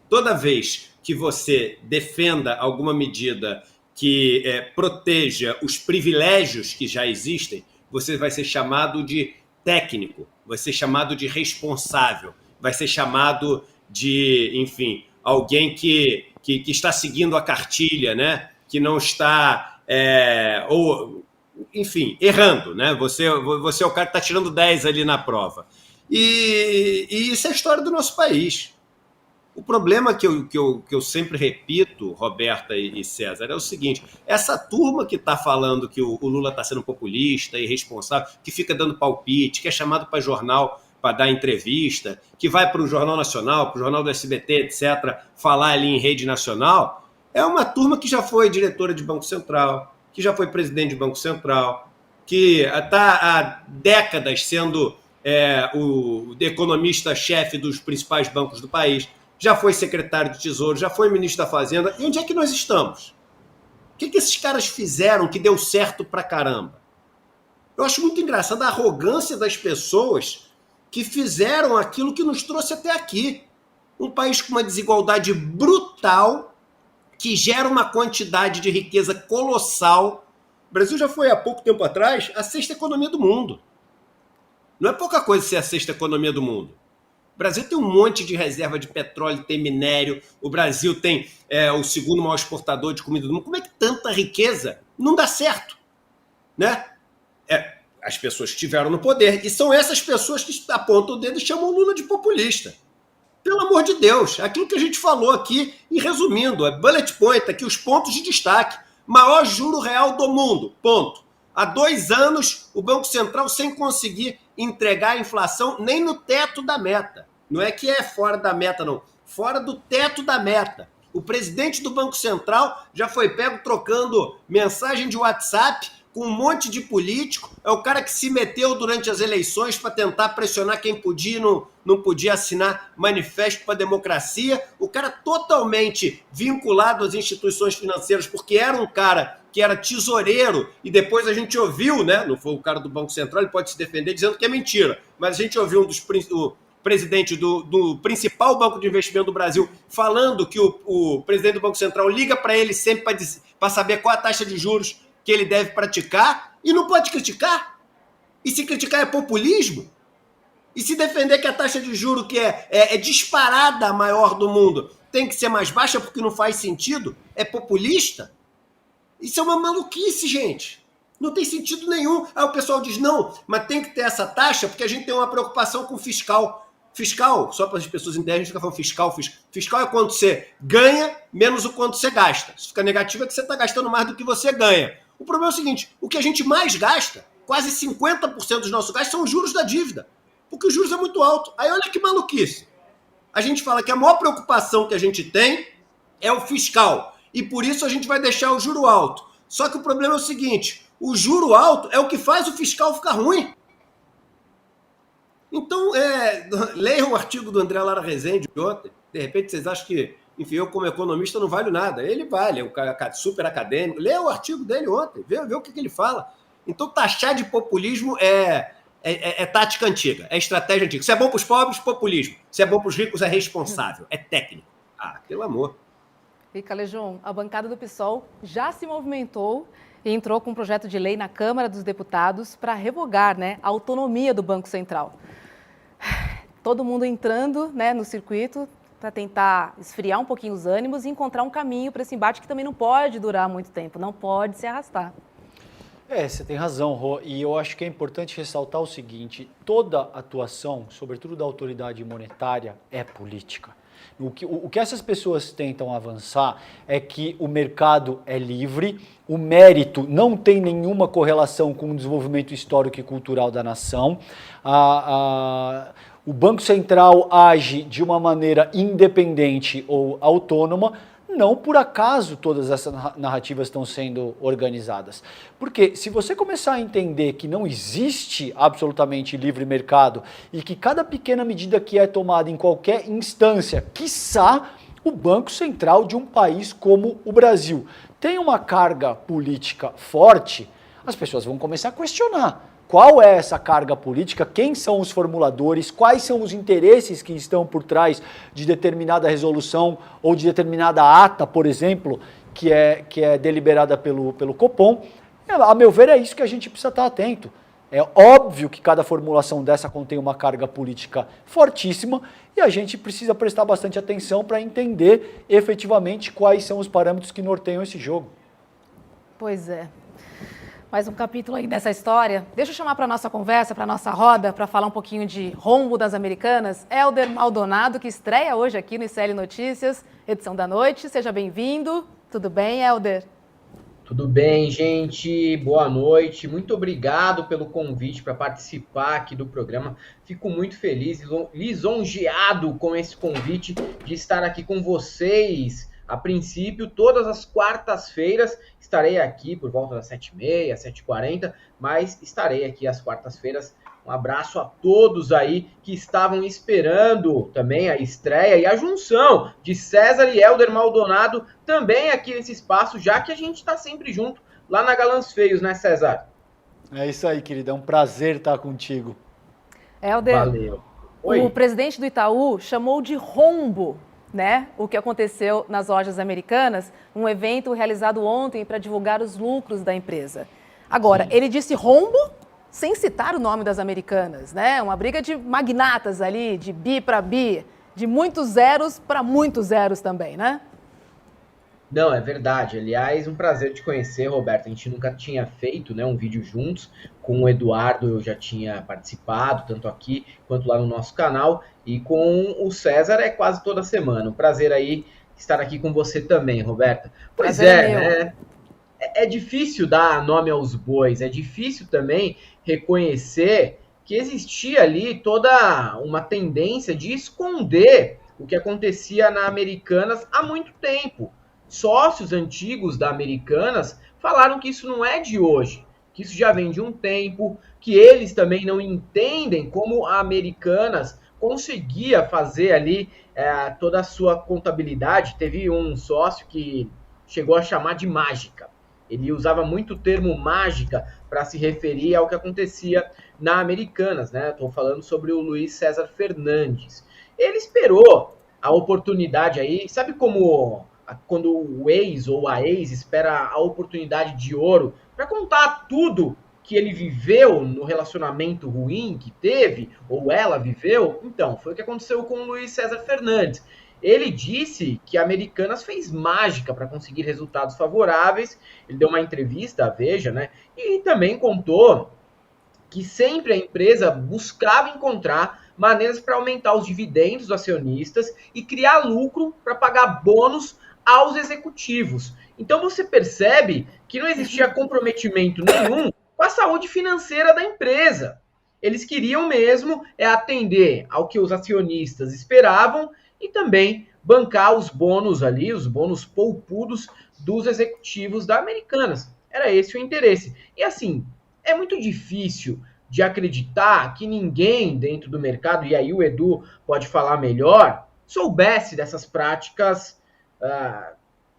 Toda vez que você defenda alguma medida que proteja os privilégios que já existem, você vai ser chamado de técnico, vai ser chamado de responsável, vai ser chamado de, enfim, alguém que está seguindo a cartilha, né? Que não está, enfim, errando, né? Você é o cara que está tirando 10 ali na prova. E isso é a história do nosso país. O problema que eu sempre repito, Roberta e César, é o seguinte: essa turma que está falando que o Lula está sendo populista, irresponsável, que fica dando palpite, que é chamado para jornal para dar entrevista, que vai para o Jornal Nacional, para o Jornal do SBT, etc., falar ali em rede nacional, é uma turma que já foi diretora de Banco Central, que já foi presidente de Banco Central, que está há décadas sendo o economista-chefe dos principais bancos do país, já foi secretário de Tesouro, já foi ministro da Fazenda. E onde é que nós estamos? O que esses caras fizeram que deu certo pra caramba? Eu acho muito engraçado a arrogância das pessoas que fizeram aquilo que nos trouxe até aqui. Um país com uma desigualdade brutal, que gera uma quantidade de riqueza colossal. O Brasil já foi, há pouco tempo atrás, a 6ª economia do mundo. Não é pouca coisa ser a 6ª economia do mundo. O Brasil tem um monte de reserva de petróleo, tem minério, o Brasil tem o 2º maior exportador de comida do mundo. Como é que tanta riqueza não dá certo? Né? As pessoas que estiveram no poder, e são essas pessoas que apontam o dedo e chamam o Lula de populista. Pelo amor de Deus, aquilo que a gente falou aqui, e resumindo, bullet point, aqui os pontos de destaque. Maior juro real do mundo, ponto. Há 2 anos, o Banco Central sem conseguir entregar a inflação nem no teto da meta. Não é que é fora da meta, não. Fora do teto da meta. O presidente do Banco Central já foi pego trocando mensagem de WhatsApp com um monte de político. É o cara que se meteu durante as eleições para tentar pressionar quem podia e não podia assinar manifesto para a democracia. O cara totalmente vinculado às instituições financeiras, porque era um cara que era tesoureiro, e depois a gente ouviu, né? Não foi o cara do Banco Central, ele pode se defender dizendo que é mentira, mas a gente ouviu o presidente do principal banco de investimento do Brasil falando que o presidente do Banco Central liga para ele sempre para saber qual a taxa de juros que ele deve praticar, e não pode criticar. E se criticar é populismo? E se defender que a taxa de juros que é disparada a maior do mundo tem que ser mais baixa porque não faz sentido? É populista? Isso é uma maluquice, gente. Não tem sentido nenhum. Aí o pessoal diz, não, mas tem que ter essa taxa porque a gente tem uma preocupação com fiscal. Fiscal, só para as pessoas entenderem, a gente fica falando fiscal. Fiscal é quanto você ganha menos o quanto você gasta. Se fica negativo é que você está gastando mais do que você ganha. O problema é o seguinte, o que a gente mais gasta, quase 50% dos nossos gastos são os juros da dívida. Porque os juros é muito alto. Aí olha que maluquice. A gente fala que a maior preocupação que a gente tem é o fiscal. E por isso a gente vai deixar o juro alto. Só que o problema é o seguinte, o juro alto é o que faz o fiscal ficar ruim. Então, leiam o artigo do André Lara Rezende de ontem. De repente vocês acham que, enfim, eu como economista não valho nada. Ele vale, é um cara super acadêmico. Leia o artigo dele ontem, vê o que ele fala. Então, taxar de populismo é tática antiga, é estratégia antiga. Se é bom para os pobres, populismo. Se é bom para os ricos, é responsável, é técnico. Ah, pelo amor. E Calejão, a bancada do PSOL já se movimentou e entrou com um projeto de lei na Câmara dos Deputados para revogar, né, a autonomia do Banco Central. Todo mundo entrando, né, no circuito para tentar esfriar um pouquinho os ânimos e encontrar um caminho para esse embate que também não pode durar muito tempo, não pode se arrastar. Você tem razão, Rô, e eu acho que é importante ressaltar o seguinte, toda atuação, sobretudo da autoridade monetária, é política. O que essas pessoas tentam avançar é que o mercado é livre, o mérito não tem nenhuma correlação com o desenvolvimento histórico e cultural da nação, o Banco Central age de uma maneira independente ou autônoma. Não por acaso todas essas narrativas estão sendo organizadas. Porque se você começar a entender que não existe absolutamente livre mercado e que cada pequena medida que é tomada em qualquer instância, quiçá o Banco Central de um país como o Brasil, tem uma carga política forte, as pessoas vão começar a questionar. qual é essa carga política, quem são os formuladores, quais são os interesses que estão por trás de determinada resolução ou de determinada ata, por exemplo, que é deliberada pelo Copom. A meu ver, é isso que a gente precisa estar atento. É óbvio que cada formulação dessa contém uma carga política fortíssima e a gente precisa prestar bastante atenção para entender efetivamente quais são os parâmetros que norteiam esse jogo. Pois é. Mais um capítulo aí dessa história. Deixa eu chamar para a nossa conversa, para a nossa roda, para falar um pouquinho de rombo das Americanas, Hélder Maldonado, que estreia hoje aqui no ICL Notícias, edição da noite. Seja bem-vindo. Tudo bem, Hélder? Tudo bem, gente? Boa noite. Muito obrigado pelo convite para participar aqui do programa. Fico muito feliz, lisonjeado com esse convite de estar aqui com vocês. A princípio, todas as quartas-feiras estarei aqui por volta das 7h30, 7h40, mas estarei aqui às quartas-feiras. Um abraço a todos aí que estavam esperando também a estreia e a junção de César e Hélder Maldonado também aqui nesse espaço, já que a gente está sempre junto lá na Galãs Feios, né, César? É isso aí, querida. É um prazer estar contigo. Hélder, valeu. Oi. O presidente do Itaú chamou de rombo, né, o que aconteceu nas lojas Americanas, um evento realizado ontem para divulgar os lucros da empresa. Agora, sim, ele disse rombo sem citar o nome das Americanas, né? Uma briga de magnatas ali, de bi para bi, de muitos zeros para muitos zeros também, né? Não, é verdade. Aliás, um prazer te conhecer, Roberto. A gente nunca tinha feito, né, um vídeo juntos. Com o Eduardo eu já tinha participado, tanto aqui quanto lá no nosso canal. E com o César é quase toda semana. Um prazer aí estar aqui com você também, Roberta. Pois né? É difícil dar nome aos bois, é difícil também reconhecer que existia ali toda uma tendência de esconder o que acontecia na Americanas há muito tempo. Sócios antigos da Americanas falaram que isso não é de hoje, que isso já vem de um tempo, que eles também não entendem como a Americanas conseguia fazer ali toda a sua contabilidade. Teve um sócio que chegou a chamar de mágica. Ele usava muito o termo mágica para se referir ao que acontecia na Americanas, né? Estou falando sobre o Luiz César Fernandes. Ele esperou a oportunidade aí, sabe como quando o ex ou a ex espera a oportunidade de ouro para contar tudo que ele viveu no relacionamento ruim que teve, ou ela viveu? Então, foi o que aconteceu com o Luiz César Fernandes. Ele disse que a Americanas fez mágica para conseguir resultados favoráveis. Ele deu uma entrevista à Veja, né? E também contou que sempre a empresa buscava encontrar maneiras para aumentar os dividendos dos acionistas e criar lucro para pagar bônus aos executivos. Então você percebe que não existia comprometimento nenhum com a saúde financeira da empresa. Eles queriam mesmo atender ao que os acionistas esperavam e também bancar os bônus ali, os bônus poupudos dos executivos da Americanas. Era esse o interesse. E assim, é muito difícil de acreditar que ninguém dentro do mercado, e aí o Edu pode falar melhor, soubesse dessas práticas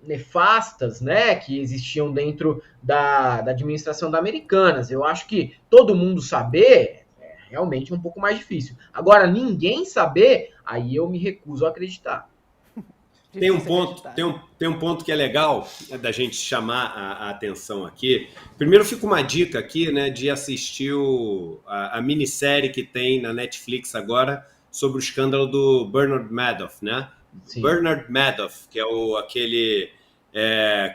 nefastas, né, que existiam dentro da administração da Americanas. Eu acho que todo mundo saber realmente um pouco mais difícil. Agora, ninguém saber, aí eu me recuso a acreditar. Tem um ponto que é legal da gente chamar a atenção aqui. Primeiro fica uma dica aqui, né, de assistir a minissérie que tem na Netflix agora sobre o escândalo do Bernard Madoff, né? Sim. Bernard Madoff, que é aquele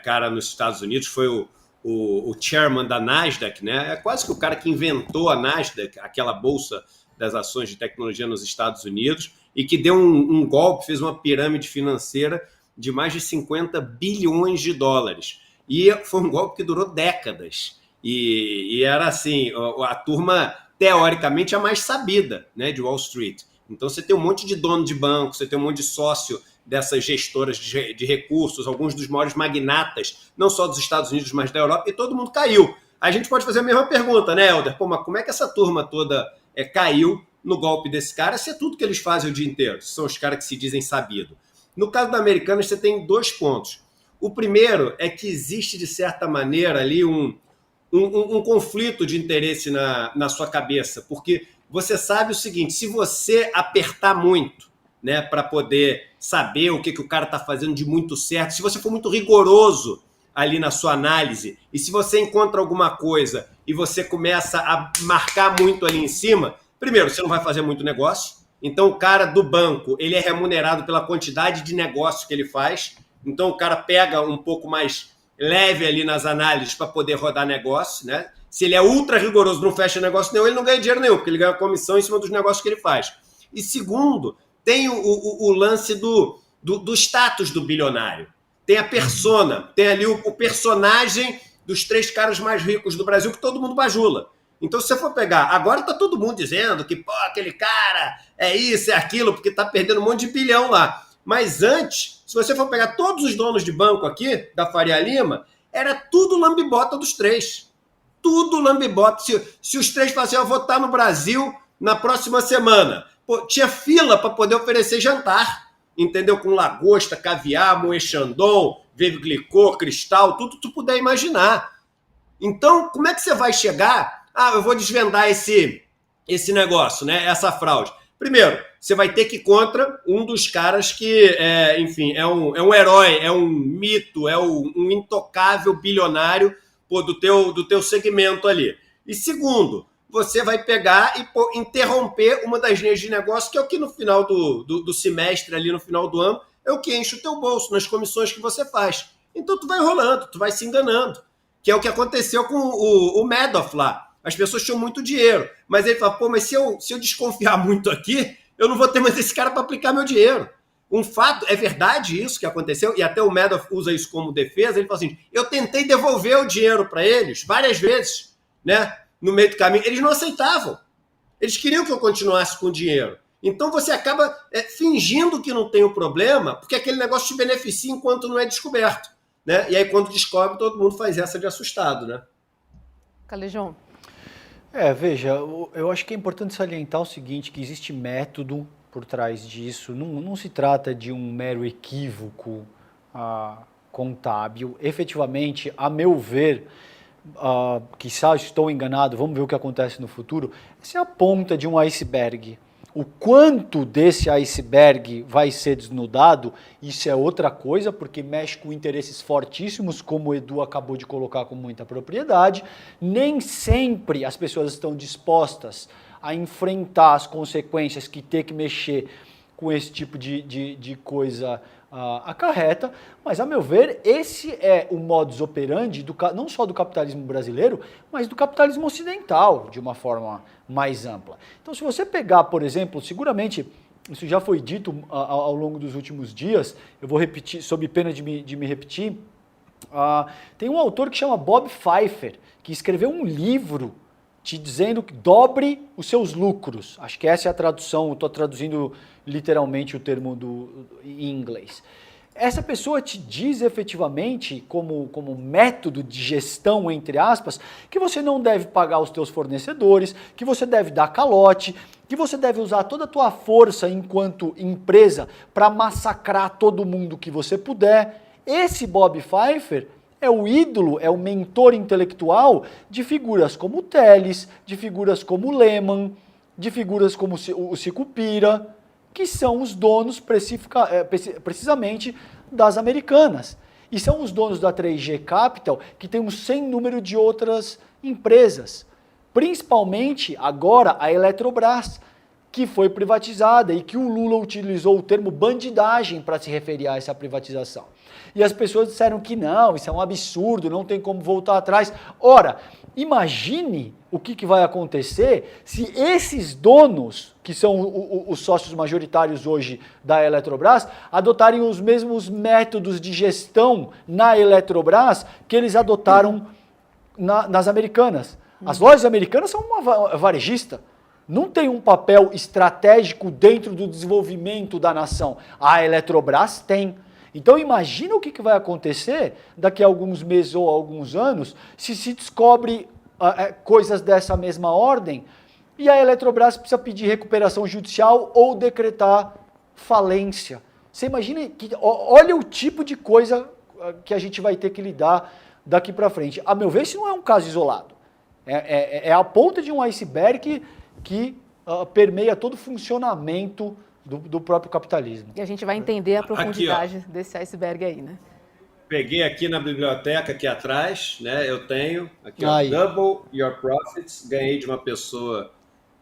cara nos Estados Unidos, foi o chairman da Nasdaq, né? É quase que o cara que inventou a Nasdaq, aquela bolsa das ações de tecnologia nos Estados Unidos, e que deu um golpe, fez uma pirâmide financeira de mais de 50 bilhões de dólares. E foi um golpe que durou décadas. E era assim, a turma, teoricamente, a mais sabida, né, de Wall Street. Então você tem um monte de dono de banco, você tem um monte de sócio dessas gestoras de recursos, alguns dos maiores magnatas, não só dos Estados Unidos, mas da Europa, e todo mundo caiu. A gente pode fazer a mesma pergunta, né, Hélder? Pô, mas como é que essa turma toda caiu no golpe desse cara, se é tudo que eles fazem o dia inteiro? São os caras que se dizem sabidos. No caso da Americanas, você tem 2 pontos. O primeiro é que existe, de certa maneira, ali um um conflito de interesse na sua cabeça, porque você sabe o seguinte, se você apertar muito, né, para poder saber o que o cara está fazendo de muito certo, se você for muito rigoroso ali na sua análise, e se você encontra alguma coisa e você começa a marcar muito ali em cima, primeiro, você não vai fazer muito negócio, então o cara do banco, ele é remunerado pela quantidade de negócio que ele faz, então o cara pega um pouco mais leve ali nas análises para poder rodar negócio, né? Se ele é ultra rigoroso, não fecha negócio nenhum, ele não ganha dinheiro nenhum, porque ele ganha comissão em cima dos negócios que ele faz. E segundo, tem o lance do status do bilionário. Tem a persona, tem ali o personagem dos 3 caras mais ricos do Brasil que todo mundo bajula. Então, se você for pegar, agora tá todo mundo dizendo que, pô, aquele cara é isso, é aquilo, porque tá perdendo um monte de bilhão lá. Mas antes, se você for pegar todos os donos de banco aqui, da Faria Lima, era tudo lambibota dos 3. Tudo lambibota. Se os 3 falassem, eu vou estar no Brasil na próxima semana, pô, tinha fila para poder oferecer jantar, entendeu? Com lagosta, caviar, moe chandon, veuve clicquot, cristal, tudo que tu puder imaginar. Então, como é que você vai chegar? Eu vou desvendar esse negócio, né? Essa fraude. Primeiro, você vai ter que ir contra um dos caras que, enfim, é um herói, é um mito, é um intocável bilionário, pô, do teu segmento ali. E segundo, você vai pegar e interromper uma das linhas de negócio, que é o que no final do semestre, ali no final do ano, é o que enche o teu bolso nas comissões que você faz. Então tu vai enrolando, tu vai se enganando, que é o que aconteceu com o Madoff lá. As pessoas tinham muito dinheiro, mas ele fala, pô, mas se eu desconfiar muito aqui, eu não vou ter mais esse cara para aplicar meu dinheiro. Um fato, é verdade isso que aconteceu, e até o Madoff usa isso como defesa, ele fala assim, eu tentei devolver o dinheiro para eles várias vezes, né, no meio do caminho, eles não aceitavam. Eles queriam que eu continuasse com o dinheiro. Então você acaba fingindo que não tem o problema, porque aquele negócio te beneficia enquanto não é descoberto, né? E aí quando descobre, todo mundo faz essa de assustado, né? Calejão. Veja, eu acho que é importante salientar o seguinte, que existe método por trás disso, não se trata de um mero equívoco contábil. Efetivamente, a meu ver, quizá estou enganado, vamos ver o que acontece no futuro, essa é a ponta de um iceberg. O quanto desse iceberg vai ser desnudado, isso é outra coisa, porque mexe com interesses fortíssimos, como o Edu acabou de colocar com muita propriedade. Nem sempre as pessoas estão dispostas a enfrentar as consequências que ter que mexer com esse tipo de coisa acarreta, mas, a meu ver, esse é o modus operandi não só do capitalismo brasileiro, mas do capitalismo ocidental, de uma forma mais ampla. Então, se você pegar, por exemplo, seguramente, isso já foi dito ao longo dos últimos dias, eu vou repetir, sob pena de me repetir, tem um autor que chama Bob Pfeiffer, que escreveu um livro te dizendo que dobre os seus lucros. Acho que essa é a tradução, estou traduzindo literalmente o termo em inglês. Essa pessoa te diz efetivamente, como método de gestão, entre aspas, que você não deve pagar os teus fornecedores, que você deve dar calote, que você deve usar toda a tua força enquanto empresa para massacrar todo mundo que você puder. Esse Bob Pfeiffer é o ídolo, é o mentor intelectual de figuras como o Telles, de figuras como o Lehman, de figuras como o Sicupira, que são os donos precisamente das Americanas. E são os donos da 3G Capital, que tem um sem número de outras empresas. Principalmente agora a Eletrobras, que foi privatizada e que o Lula utilizou o termo bandidagem para se referir a essa privatização. E as pessoas disseram que não, isso é um absurdo, não tem como voltar atrás. Ora, imagine o que vai acontecer se esses donos, que são os sócios majoritários hoje da Eletrobras, adotarem os mesmos métodos de gestão na Eletrobras que eles adotaram nas Americanas. As lojas americanas são uma varejista. Não tem um papel estratégico dentro do desenvolvimento da nação. A Eletrobras tem. Então imagina o que vai acontecer daqui a alguns meses ou alguns anos se descobre coisas dessa mesma ordem e a Eletrobras precisa pedir recuperação judicial ou decretar falência. Você imagina, olha o tipo de coisa que a gente vai ter que lidar daqui para frente. A meu ver, isso não é um caso isolado. É a ponta de um iceberg que permeia todo o funcionamento do próprio capitalismo. E a gente vai entender a profundidade desse iceberg aí, né? Peguei aqui na biblioteca aqui atrás, né? Eu tenho aqui, ó, Double Your Profits. Ganhei de uma pessoa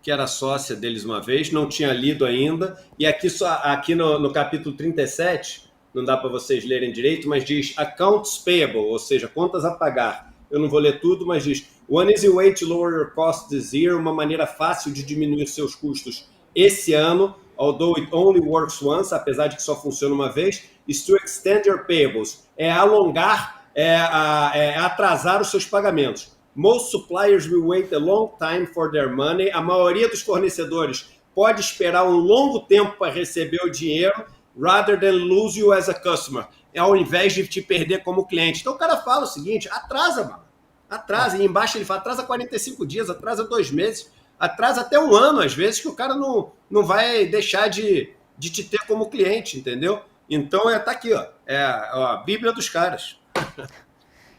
que era sócia deles uma vez, não tinha lido ainda. E aqui no capítulo 37, não dá para vocês lerem direito, mas diz Accounts Payable, ou seja, contas a pagar. Eu não vou ler tudo, mas diz One easy way to lower your costs this year, uma maneira fácil de diminuir seus custos esse ano, although it only works once, apesar de que só funciona uma vez, is to extend your payables. É alongar, atrasar os seus pagamentos. Most suppliers will wait a long time for their money. A maioria dos fornecedores pode esperar um longo tempo para receber o dinheiro, rather than lose you as a customer, ao invés de te perder como cliente. Então o cara fala o seguinte, atrasa, mano. Atrasa. E embaixo ele fala, atrasa 45 dias, atrasa 2 meses, atrasa até 1 ano, às vezes, que o cara não vai deixar de te ter como cliente, entendeu? Então tá aqui, ó, a Bíblia dos caras.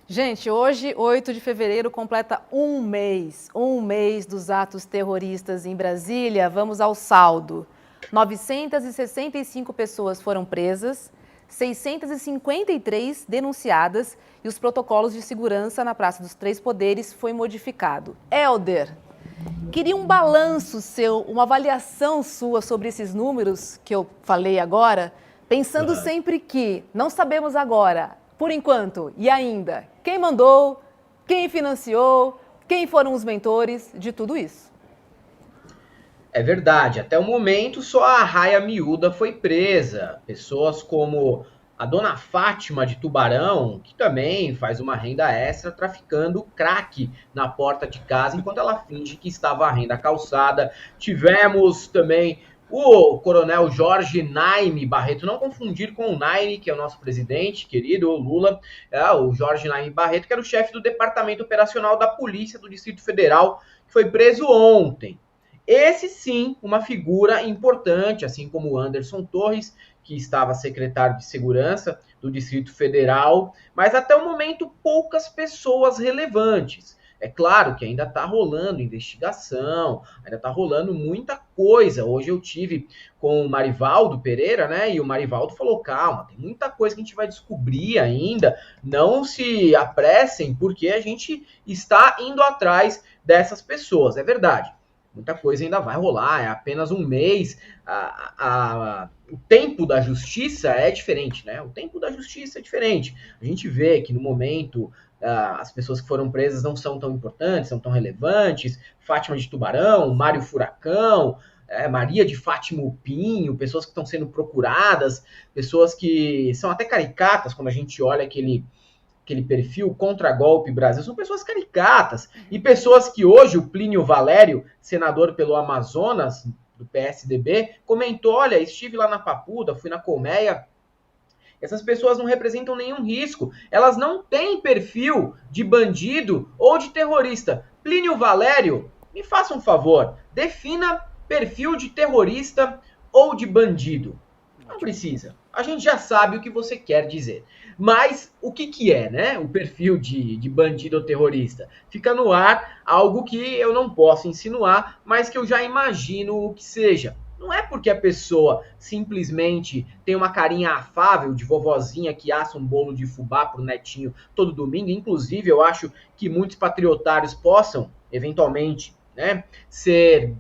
Gente, hoje, 8 de fevereiro, completa um mês dos atos terroristas em Brasília. Vamos ao saldo. 965 pessoas foram presas, 653 denunciadas e os protocolos de segurança na Praça dos Três Poderes foi modificado. Helder, queria um balanço seu, uma avaliação sua sobre esses números que eu falei agora, pensando sempre que não sabemos agora, por enquanto e ainda, quem mandou, quem financiou, quem foram os mentores de tudo isso. É verdade, até o momento só a raia miúda foi presa. Pessoas como a dona Fátima de Tubarão, que também faz uma renda extra traficando crack na porta de casa enquanto ela finge que está varrendo a calçada. Tivemos também o coronel Jorge Naime Barreto, não confundir com o Naime, que é o nosso presidente querido, o Lula, o Jorge Naime Barreto, que era o chefe do Departamento Operacional da Polícia do Distrito Federal, que foi preso ontem. Esse sim, uma figura importante, assim como o Anderson Torres, que estava secretário de Segurança do Distrito Federal, mas até o momento poucas pessoas relevantes. É claro que ainda está rolando investigação, ainda está rolando muita coisa. Hoje eu tive com o Marivaldo Pereira, né? E o Marivaldo falou, calma, tem muita coisa que a gente vai descobrir ainda. Não se apressem, porque a gente está indo atrás dessas pessoas. É verdade. Muita coisa ainda vai rolar, é apenas um mês. O tempo da justiça é diferente, né? O tempo da justiça é diferente. A gente vê que no momento as pessoas que foram presas não são tão importantes, são tão relevantes. Fátima de Tubarão, Mário Furacão, Maria de Fátima Pinho, pessoas que estão sendo procuradas, pessoas que são até caricatas quando a gente olha aquele perfil Contra-Golpe Brasil, são pessoas caricatas, e pessoas que hoje, o Plínio Valério, senador pelo Amazonas, do PSDB, comentou, olha, estive lá na Papuda, fui na Colmeia, essas pessoas não representam nenhum risco, elas não têm perfil de bandido ou de terrorista. Plínio Valério, me faça um favor, defina perfil de terrorista ou de bandido. Não precisa. A gente já sabe o que você quer dizer. Mas o que é, né? O perfil de bandido ou terrorista? Fica no ar algo que eu não posso insinuar, mas que eu já imagino o que seja. Não é porque a pessoa simplesmente tem uma carinha afável de vovozinha que assa um bolo de fubá pro netinho todo domingo. Inclusive, eu acho que muitos patriotários possam, eventualmente, né, ser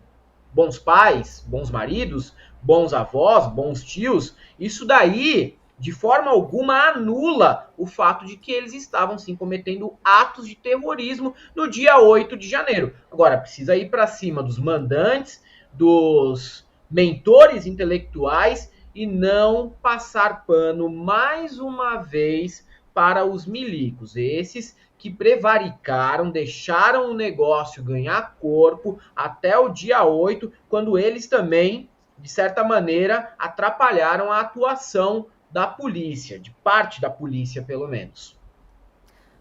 bons pais, bons maridos, bons avós, bons tios. Isso daí, de forma alguma, anula o fato de que eles estavam, sim, cometendo atos de terrorismo no dia 8 de janeiro. Agora, precisa ir para cima dos mandantes, dos mentores intelectuais e não passar pano, mais uma vez, para os milicos. Esses que prevaricaram, deixaram o negócio ganhar corpo até o dia 8, quando eles também, de certa maneira, atrapalharam a atuação da polícia, de parte da polícia, pelo menos.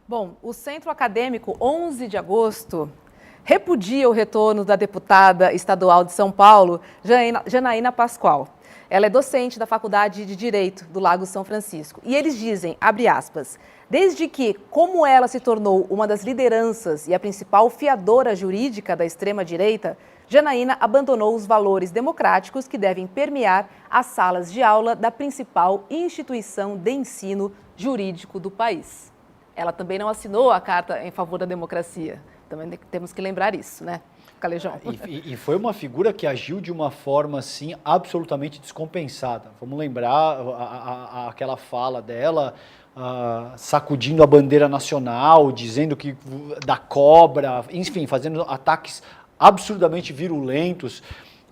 Bom, o Centro Acadêmico 11 de agosto repudia o retorno da deputada estadual de São Paulo, Janaína Pascoal. Ela é docente da Faculdade de Direito do Lago São Francisco. E eles dizem, abre aspas, desde que, como ela se tornou uma das lideranças e a principal fiadora jurídica da extrema-direita, Janaína abandonou os valores democráticos que devem permear as salas de aula da principal instituição de ensino jurídico do país. Ela também não assinou a Carta em Favor da Democracia. Também temos que lembrar isso, né, Calejão? E foi uma figura que agiu de uma forma, assim, absolutamente descompensada. Vamos lembrar aquela fala dela, sacudindo a bandeira nacional, dizendo que da cobra, enfim, fazendo ataques absurdamente virulentos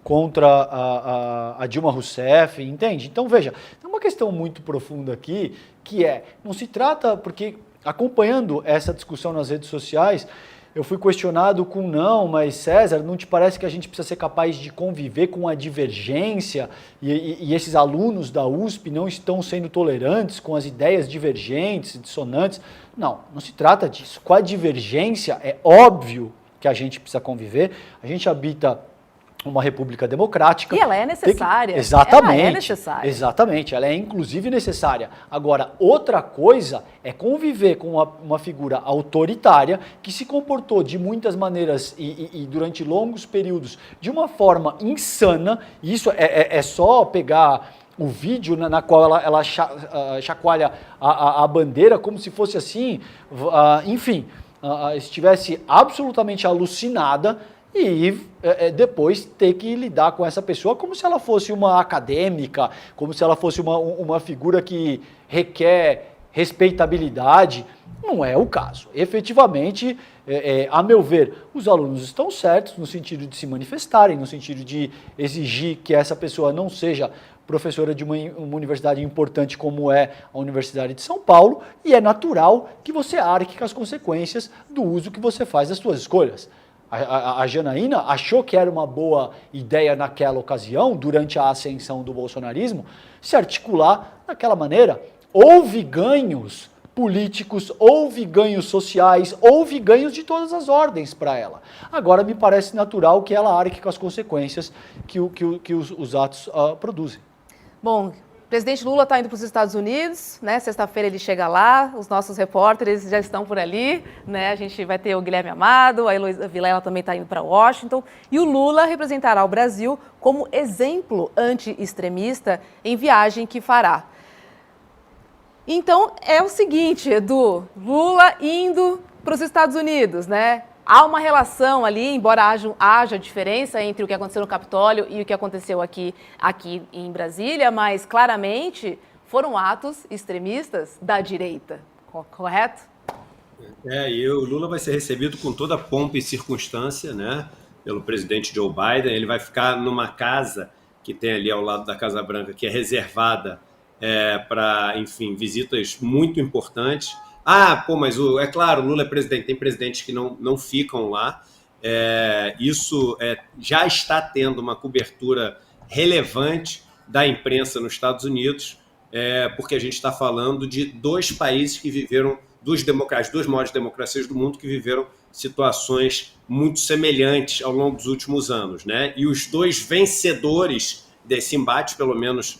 contra a Dilma Rousseff, entende? Então, veja, tem uma questão muito profunda aqui, que não se trata, porque acompanhando essa discussão nas redes sociais, eu fui questionado com não, mas César, não te parece que a gente precisa ser capaz de conviver com a divergência e esses alunos da USP não estão sendo tolerantes com as ideias divergentes, dissonantes? Não, não se trata disso. Com a divergência é óbvio que a gente precisa conviver, a gente habita uma república democrática. E ela é necessária. Exatamente. Ela é necessária. Exatamente, ela é inclusive necessária. Agora, outra coisa é conviver com uma figura autoritária que se comportou de muitas maneiras e durante longos períodos de uma forma insana. Isso é só pegar o vídeo na qual ela chacoalha a bandeira como se fosse assim, enfim, estivesse absolutamente alucinada e depois ter que lidar com essa pessoa como se ela fosse uma acadêmica, como se ela fosse uma figura que requer respeitabilidade. Não é o caso. Efetivamente, a meu ver, os alunos estão certos no sentido de se manifestarem, no sentido de exigir que essa pessoa não seja professora de uma universidade importante como é a Universidade de São Paulo, e é natural que você arque com as consequências do uso que você faz das suas escolhas. A Janaína achou que era uma boa ideia naquela ocasião, durante a ascensão do bolsonarismo, se articular daquela maneira. Houve ganhos políticos, houve ganhos sociais, houve ganhos de todas as ordens para ela. Agora me parece natural que ela arque com as consequências que os atos produzem. Bom, o presidente Lula está indo para os Estados Unidos, né? Sexta-feira ele chega lá, os nossos repórteres já estão por ali, né? A gente vai ter o Guilherme Amado, a Heloísa Vilela também está indo para Washington, e o Lula representará o Brasil como exemplo anti-extremista em viagem que fará. Então, é o seguinte, Edu, Lula indo para os Estados Unidos, né? Há uma relação ali, embora haja diferença entre o que aconteceu no Capitólio e o que aconteceu aqui em Brasília, mas claramente foram atos extremistas da direita, correto? E o Lula vai ser recebido com toda a pompa e circunstância, né, pelo presidente Joe Biden. Ele vai ficar numa casa que tem ali ao lado da Casa Branca, que é reservada para, enfim, visitas muito importantes. Mas é claro, o Lula é presidente, tem presidentes que não ficam lá. Isso já está tendo uma cobertura relevante da imprensa nos Estados Unidos, porque a gente está falando de dois países que viveram, duas maiores democracias do mundo que viveram situações muito semelhantes ao longo dos últimos anos, né? E os dois vencedores desse embate, pelo menos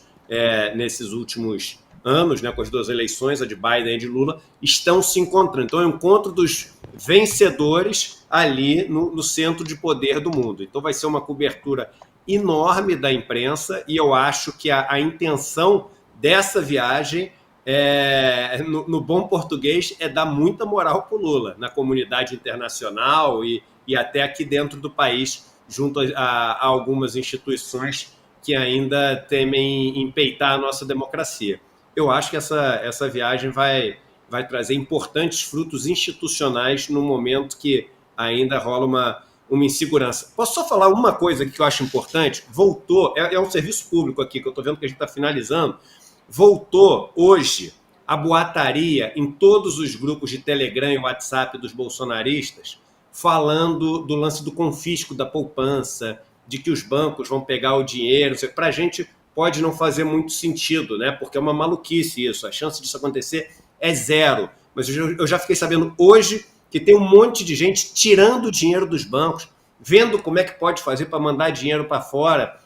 nesses últimos anos, né, com as duas eleições, a de Biden e a de Lula, estão se encontrando. Então é um encontro dos vencedores ali no centro de poder do mundo. Então vai ser uma cobertura enorme da imprensa, e eu acho que a intenção dessa viagem, no bom português, é dar muita moral para o Lula na comunidade internacional e até aqui dentro do país, junto a algumas instituições que ainda temem empeitar a nossa democracia. Eu acho que essa viagem vai trazer importantes frutos institucionais no momento que ainda rola uma insegurança. Posso só falar uma coisa que eu acho importante? Voltou, é um serviço público aqui, que eu estou vendo que a gente está finalizando, voltou hoje a boataria em todos os grupos de Telegram e WhatsApp dos bolsonaristas, falando do lance do confisco da poupança, de que os bancos vão pegar o dinheiro. Para a gente pode não fazer muito sentido, né? Porque é uma maluquice isso, a chance disso acontecer é zero. Mas eu já fiquei sabendo hoje que tem um monte de gente tirando o dinheiro dos bancos, vendo como é que pode fazer para mandar dinheiro para fora.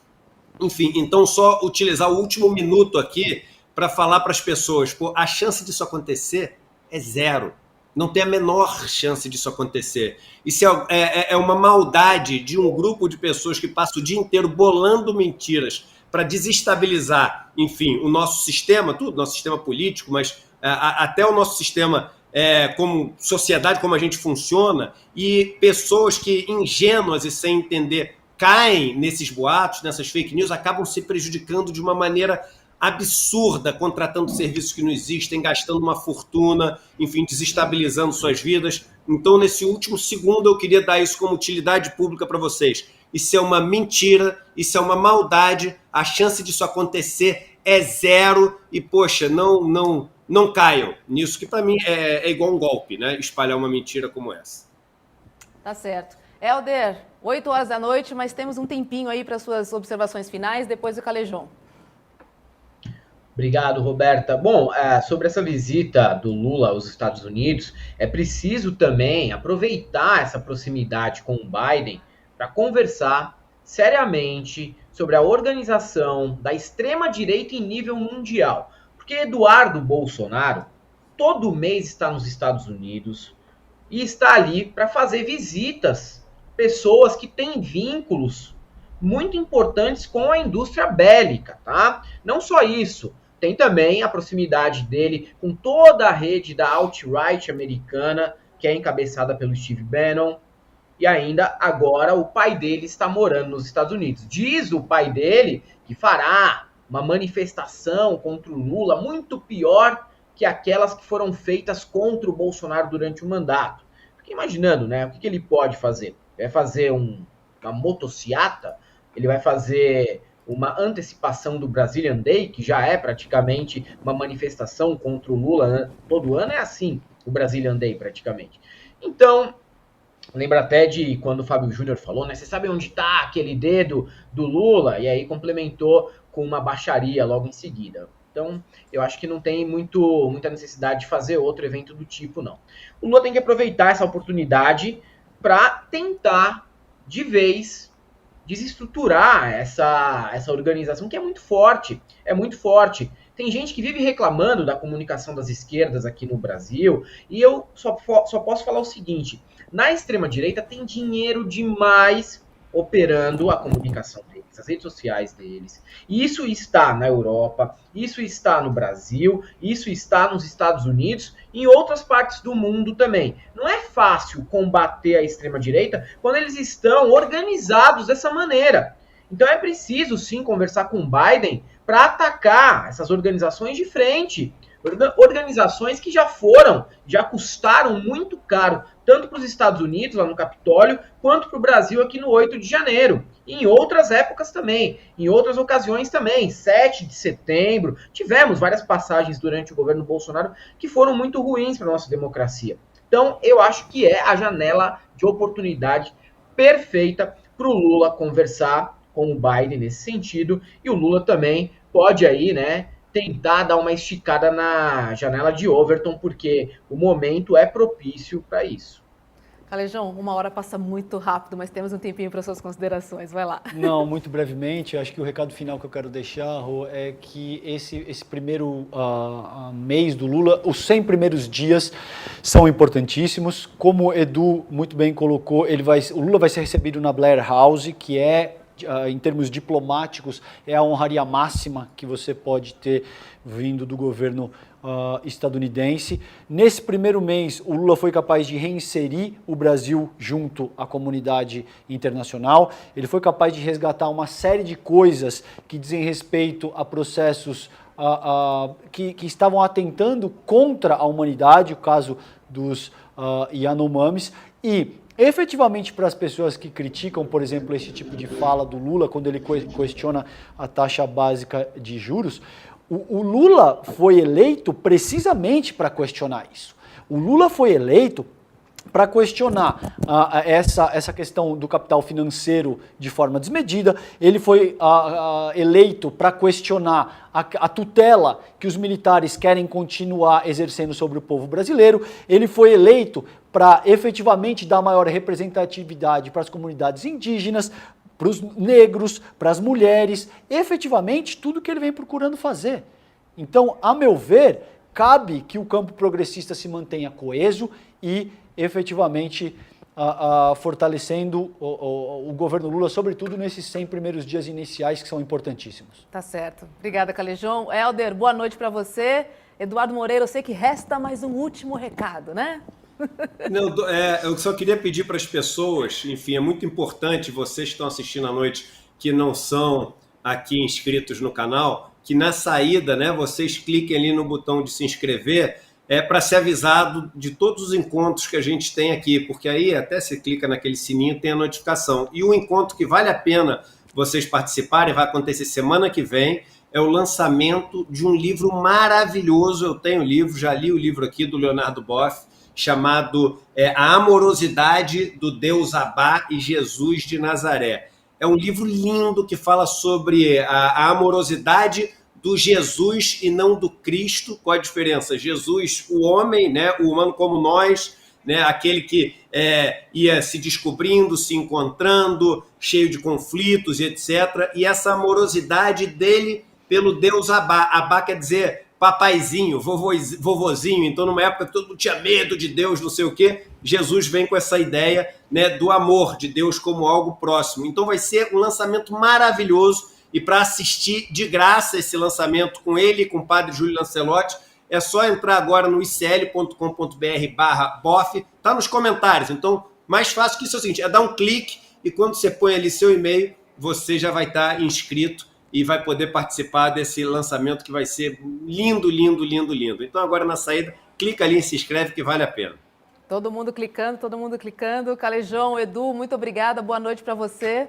Enfim, então só utilizar o último minuto aqui para falar para as pessoas, pô, a chance disso acontecer é zero. Não tem a menor chance disso acontecer. Isso é uma maldade de um grupo de pessoas que passa o dia inteiro bolando mentiras para desestabilizar, enfim, o nosso sistema, tudo, nosso sistema político, mas até o nosso sistema como sociedade, como a gente funciona, e pessoas que, ingênuas e sem entender, caem nesses boatos, nessas fake news, acabam se prejudicando de uma maneira absurda, contratando serviços que não existem, gastando uma fortuna, enfim, desestabilizando suas vidas. Então, nesse último segundo, eu queria dar isso como utilidade pública para vocês. Isso é uma mentira, isso é uma maldade, a chance disso acontecer é zero e, poxa, não caiam nisso, que para mim é igual um golpe, né? Espalhar uma mentira como essa. Tá certo. Helder, 8 horas da noite, mas temos um tempinho aí para suas observações finais, depois do Calejão. Obrigado, Roberta. Bom, sobre essa visita do Lula aos Estados Unidos, é preciso também aproveitar essa proximidade com o Biden para conversar seriamente sobre a organização da extrema-direita em nível mundial. Porque Eduardo Bolsonaro todo mês está nos Estados Unidos e está ali para fazer visitas, pessoas que têm vínculos muito importantes com a indústria bélica, tá? Não só isso, tem também a proximidade dele com toda a rede da alt-right americana, que é encabeçada pelo Steve Bannon, e ainda agora o pai dele está morando nos Estados Unidos. Diz o pai dele que fará uma manifestação contra o Lula muito pior que aquelas que foram feitas contra o Bolsonaro durante o mandato. Fiquei imaginando, né? O que ele pode fazer? Vai fazer uma motociata? Ele vai fazer uma antecipação do Brazilian Day, que já é praticamente uma manifestação contra o Lula, né? Todo ano é assim, o Brazilian Day praticamente. Então, lembra até de quando o Fábio Júnior falou, né? Você sabe onde está aquele dedo do Lula? E aí complementou com uma baixaria logo em seguida. Então, eu acho que não tem muita necessidade de fazer outro evento do tipo, não. O Lula tem que aproveitar essa oportunidade para tentar, de vez, desestruturar essa organização que é muito forte. É muito forte. Tem gente que vive reclamando da comunicação das esquerdas aqui no Brasil, e eu só posso falar o seguinte: na extrema-direita tem dinheiro demais operando a comunicação deles, as redes sociais deles. Isso está na Europa, isso está no Brasil, isso está nos Estados Unidos e em outras partes do mundo também. Não é fácil combater a extrema-direita quando eles estão organizados dessa maneira. Então é preciso sim conversar com o Biden para atacar essas organizações de frente. Organizações que já custaram muito caro, tanto para os Estados Unidos, lá no Capitólio, quanto para o Brasil aqui no 8 de janeiro. E em outras épocas também, em outras ocasiões também, 7 de setembro, tivemos várias passagens durante o governo Bolsonaro que foram muito ruins para a nossa democracia. Então, eu acho que é a janela de oportunidade perfeita para o Lula conversar com o Biden nesse sentido, e o Lula também pode aí, né, tentar dar uma esticada na janela de Overton, porque o momento é propício para isso. Calejão, 1 hora passa muito rápido, mas temos um tempinho para suas considerações. Vai lá. Não, muito brevemente, acho que o recado final que eu quero deixar, Rô, é que esse primeiro mês do Lula, os 100 primeiros dias são importantíssimos. Como o Edu muito bem colocou, o Lula vai ser recebido na Blair House, que é, em termos diplomáticos, é a honraria máxima que você pode ter vindo do governo estadunidense. Nesse primeiro mês, o Lula foi capaz de reinserir o Brasil junto à comunidade internacional. Ele foi capaz de resgatar uma série de coisas que dizem respeito a processos que estavam atentando contra a humanidade, o caso dos Yanomamis, e efetivamente, para as pessoas que criticam, por exemplo, esse tipo de fala do Lula, quando ele questiona a taxa básica de juros, o Lula foi eleito precisamente para questionar isso. O Lula foi eleito para questionar essa questão do capital financeiro de forma desmedida. Ele foi eleito para questionar a tutela que os militares querem continuar exercendo sobre o povo brasileiro. Ele foi eleito para efetivamente dar maior representatividade para as comunidades indígenas, para os negros, para as mulheres, efetivamente tudo que ele vem procurando fazer. Então, a meu ver, cabe que o campo progressista se mantenha coeso e efetivamente fortalecendo o governo Lula, sobretudo nesses 100 primeiros dias iniciais que são importantíssimos. Tá certo. Obrigada, Calejão. Helder, boa noite para você. Eduardo Moreira, eu sei que resta mais um último recado, né? Não, eu só queria pedir para as pessoas, enfim, é muito importante, vocês que estão assistindo à noite, que não são aqui inscritos no canal, que na saída, né, vocês cliquem ali no botão de se inscrever, para ser avisado de todos os encontros que a gente tem aqui, porque aí até você clica naquele sininho, tem a notificação. E o encontro que vale a pena vocês participarem, vai acontecer semana que vem, é o lançamento de um livro maravilhoso. Eu tenho o livro, já li o livro aqui do Leonardo Boff, chamado A Amorosidade do Deus Abá e Jesus de Nazaré. É um livro lindo que fala sobre a amorosidade do Jesus e não do Cristo. Qual a diferença? Jesus, o homem, né, o humano como nós, né, aquele que ia se descobrindo, se encontrando, cheio de conflitos e etc. E essa amorosidade dele pelo Deus Abá. Abá quer dizer papaizinho, vovozinho. Então, numa época que todo mundo tinha medo de Deus, não sei o quê, Jesus vem com essa ideia, né, do amor de Deus como algo próximo. Então, vai ser um lançamento maravilhoso. E para assistir de graça esse lançamento com ele e com o padre Júlio Lancelotti, é só entrar agora no icl.com.br/bof, tá nos comentários. Então, mais fácil que isso é o seguinte, é dar um clique e quando você põe ali seu e-mail, você já vai estar inscrito e vai poder participar desse lançamento que vai ser lindo, lindo, lindo, lindo. Então, agora na saída, clica ali e se inscreve que vale a pena. Todo mundo clicando, todo mundo clicando. Calejão, Edu, muito obrigada, boa noite para você.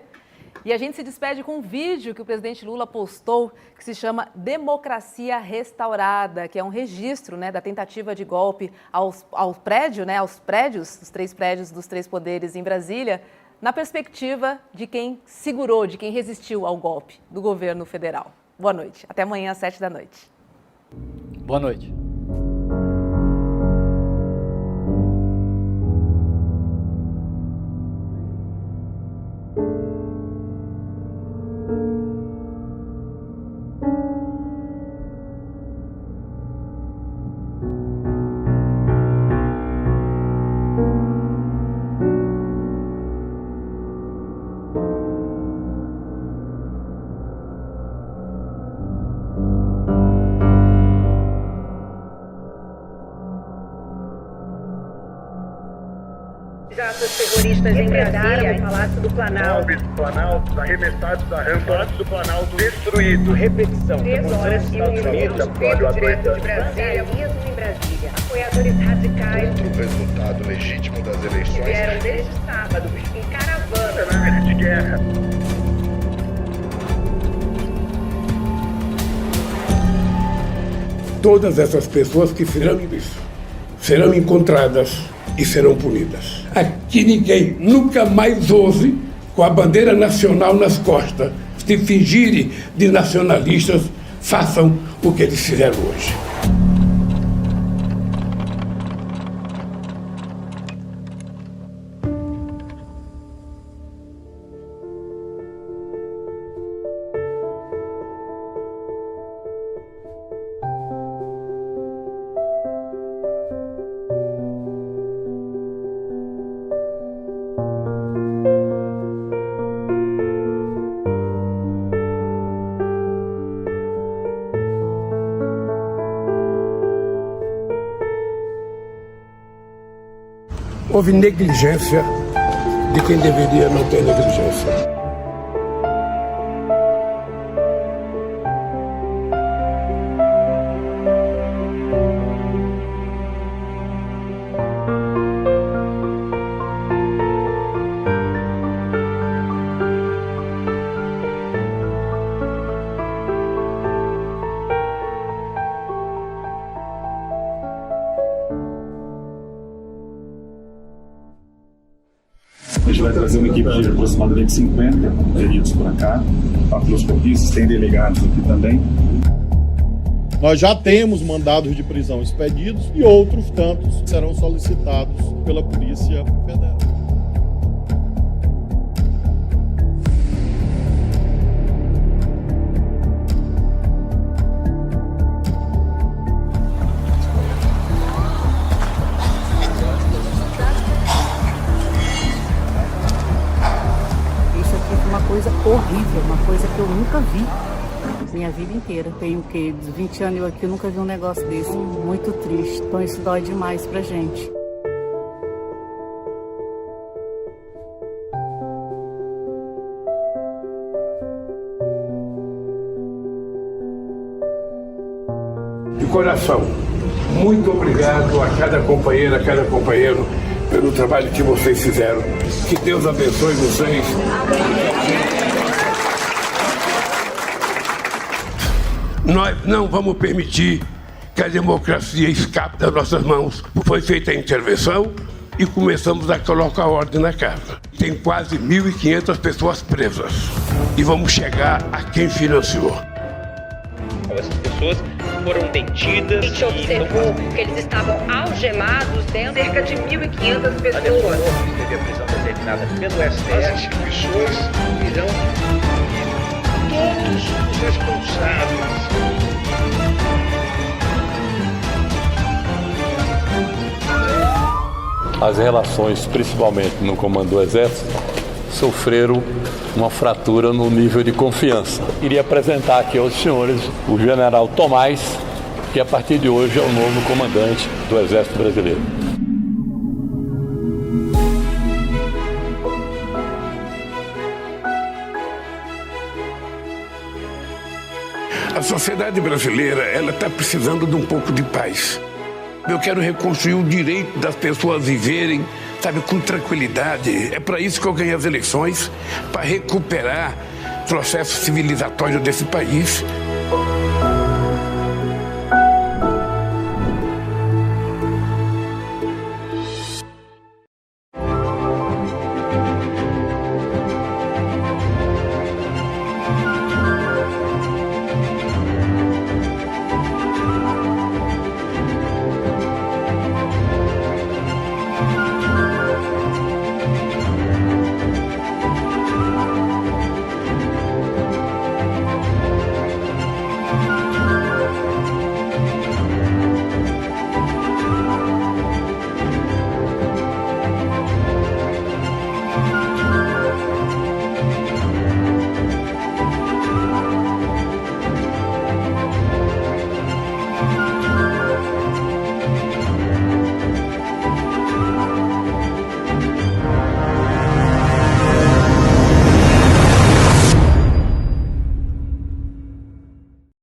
E a gente se despede com um vídeo que o presidente Lula postou, que se chama Democracia Restaurada, que é um registro, né, da tentativa de golpe ao prédio, né, aos prédios, os 3 prédios dos 3 poderes em Brasília, na perspectiva de quem segurou, de quem resistiu ao golpe do governo federal. Boa noite. Até amanhã às 7 da noite. Boa noite. Terroristas em Brasília, no Palácio do Planalto. Planalto, arremessados da rampa, Palácio do Planalto destruído. Repetição. 3 horas e 1 minuto. Direto de Brasília. Vandalismo em Brasília. Apoiadores radicais. Outro resultado legítimo das eleições. Vieram desde sábado em caravana. De guerra. Todas essas pessoas que fizeram isso serão encontradas e serão punidas. Aqui ninguém nunca mais ouse, com a bandeira nacional nas costas, se fingirem de nacionalistas, façam o que eles fizeram hoje. Houve negligência de quem deveria não ter negligência. A gente vai trazer uma equipe de aproximadamente 50 peritos para cá, papiloscopistas, tem delegados aqui também. Nós já temos mandados de prisão expedidos e outros tantos serão solicitados pela Polícia Federal. horrível, uma coisa que eu nunca vi minha vida inteira. Tenho o quê? 20 anos eu aqui, eu nunca vi um negócio desse. Muito triste. Então isso dói demais pra gente. De coração, muito obrigado a cada companheira, a cada companheiro pelo trabalho que vocês fizeram. Que Deus abençoe vocês. Nós não vamos permitir que a democracia escape das nossas mãos. Foi feita a intervenção e começamos a colocar ordem na casa. Tem quase 1.500 pessoas presas e vamos chegar a quem financiou. Essas pessoas foram detidas. A gente observou que eles estavam algemados dentro, cerca de 1.500 pessoas. Teve a prisão determinada pelo STF. As instituições irão todos os responsáveis. As relações, principalmente no comando do Exército, sofreram uma fratura no nível de confiança. Queria apresentar aqui aos senhores o general Tomás, que a partir de hoje é o novo comandante do Exército Brasileiro. A sociedade brasileira, ela está precisando de um pouco de paz. Eu quero reconstruir o direito das pessoas viverem, sabe, com tranquilidade. É para isso que eu ganhei as eleições, para recuperar o processo civilizatório desse país.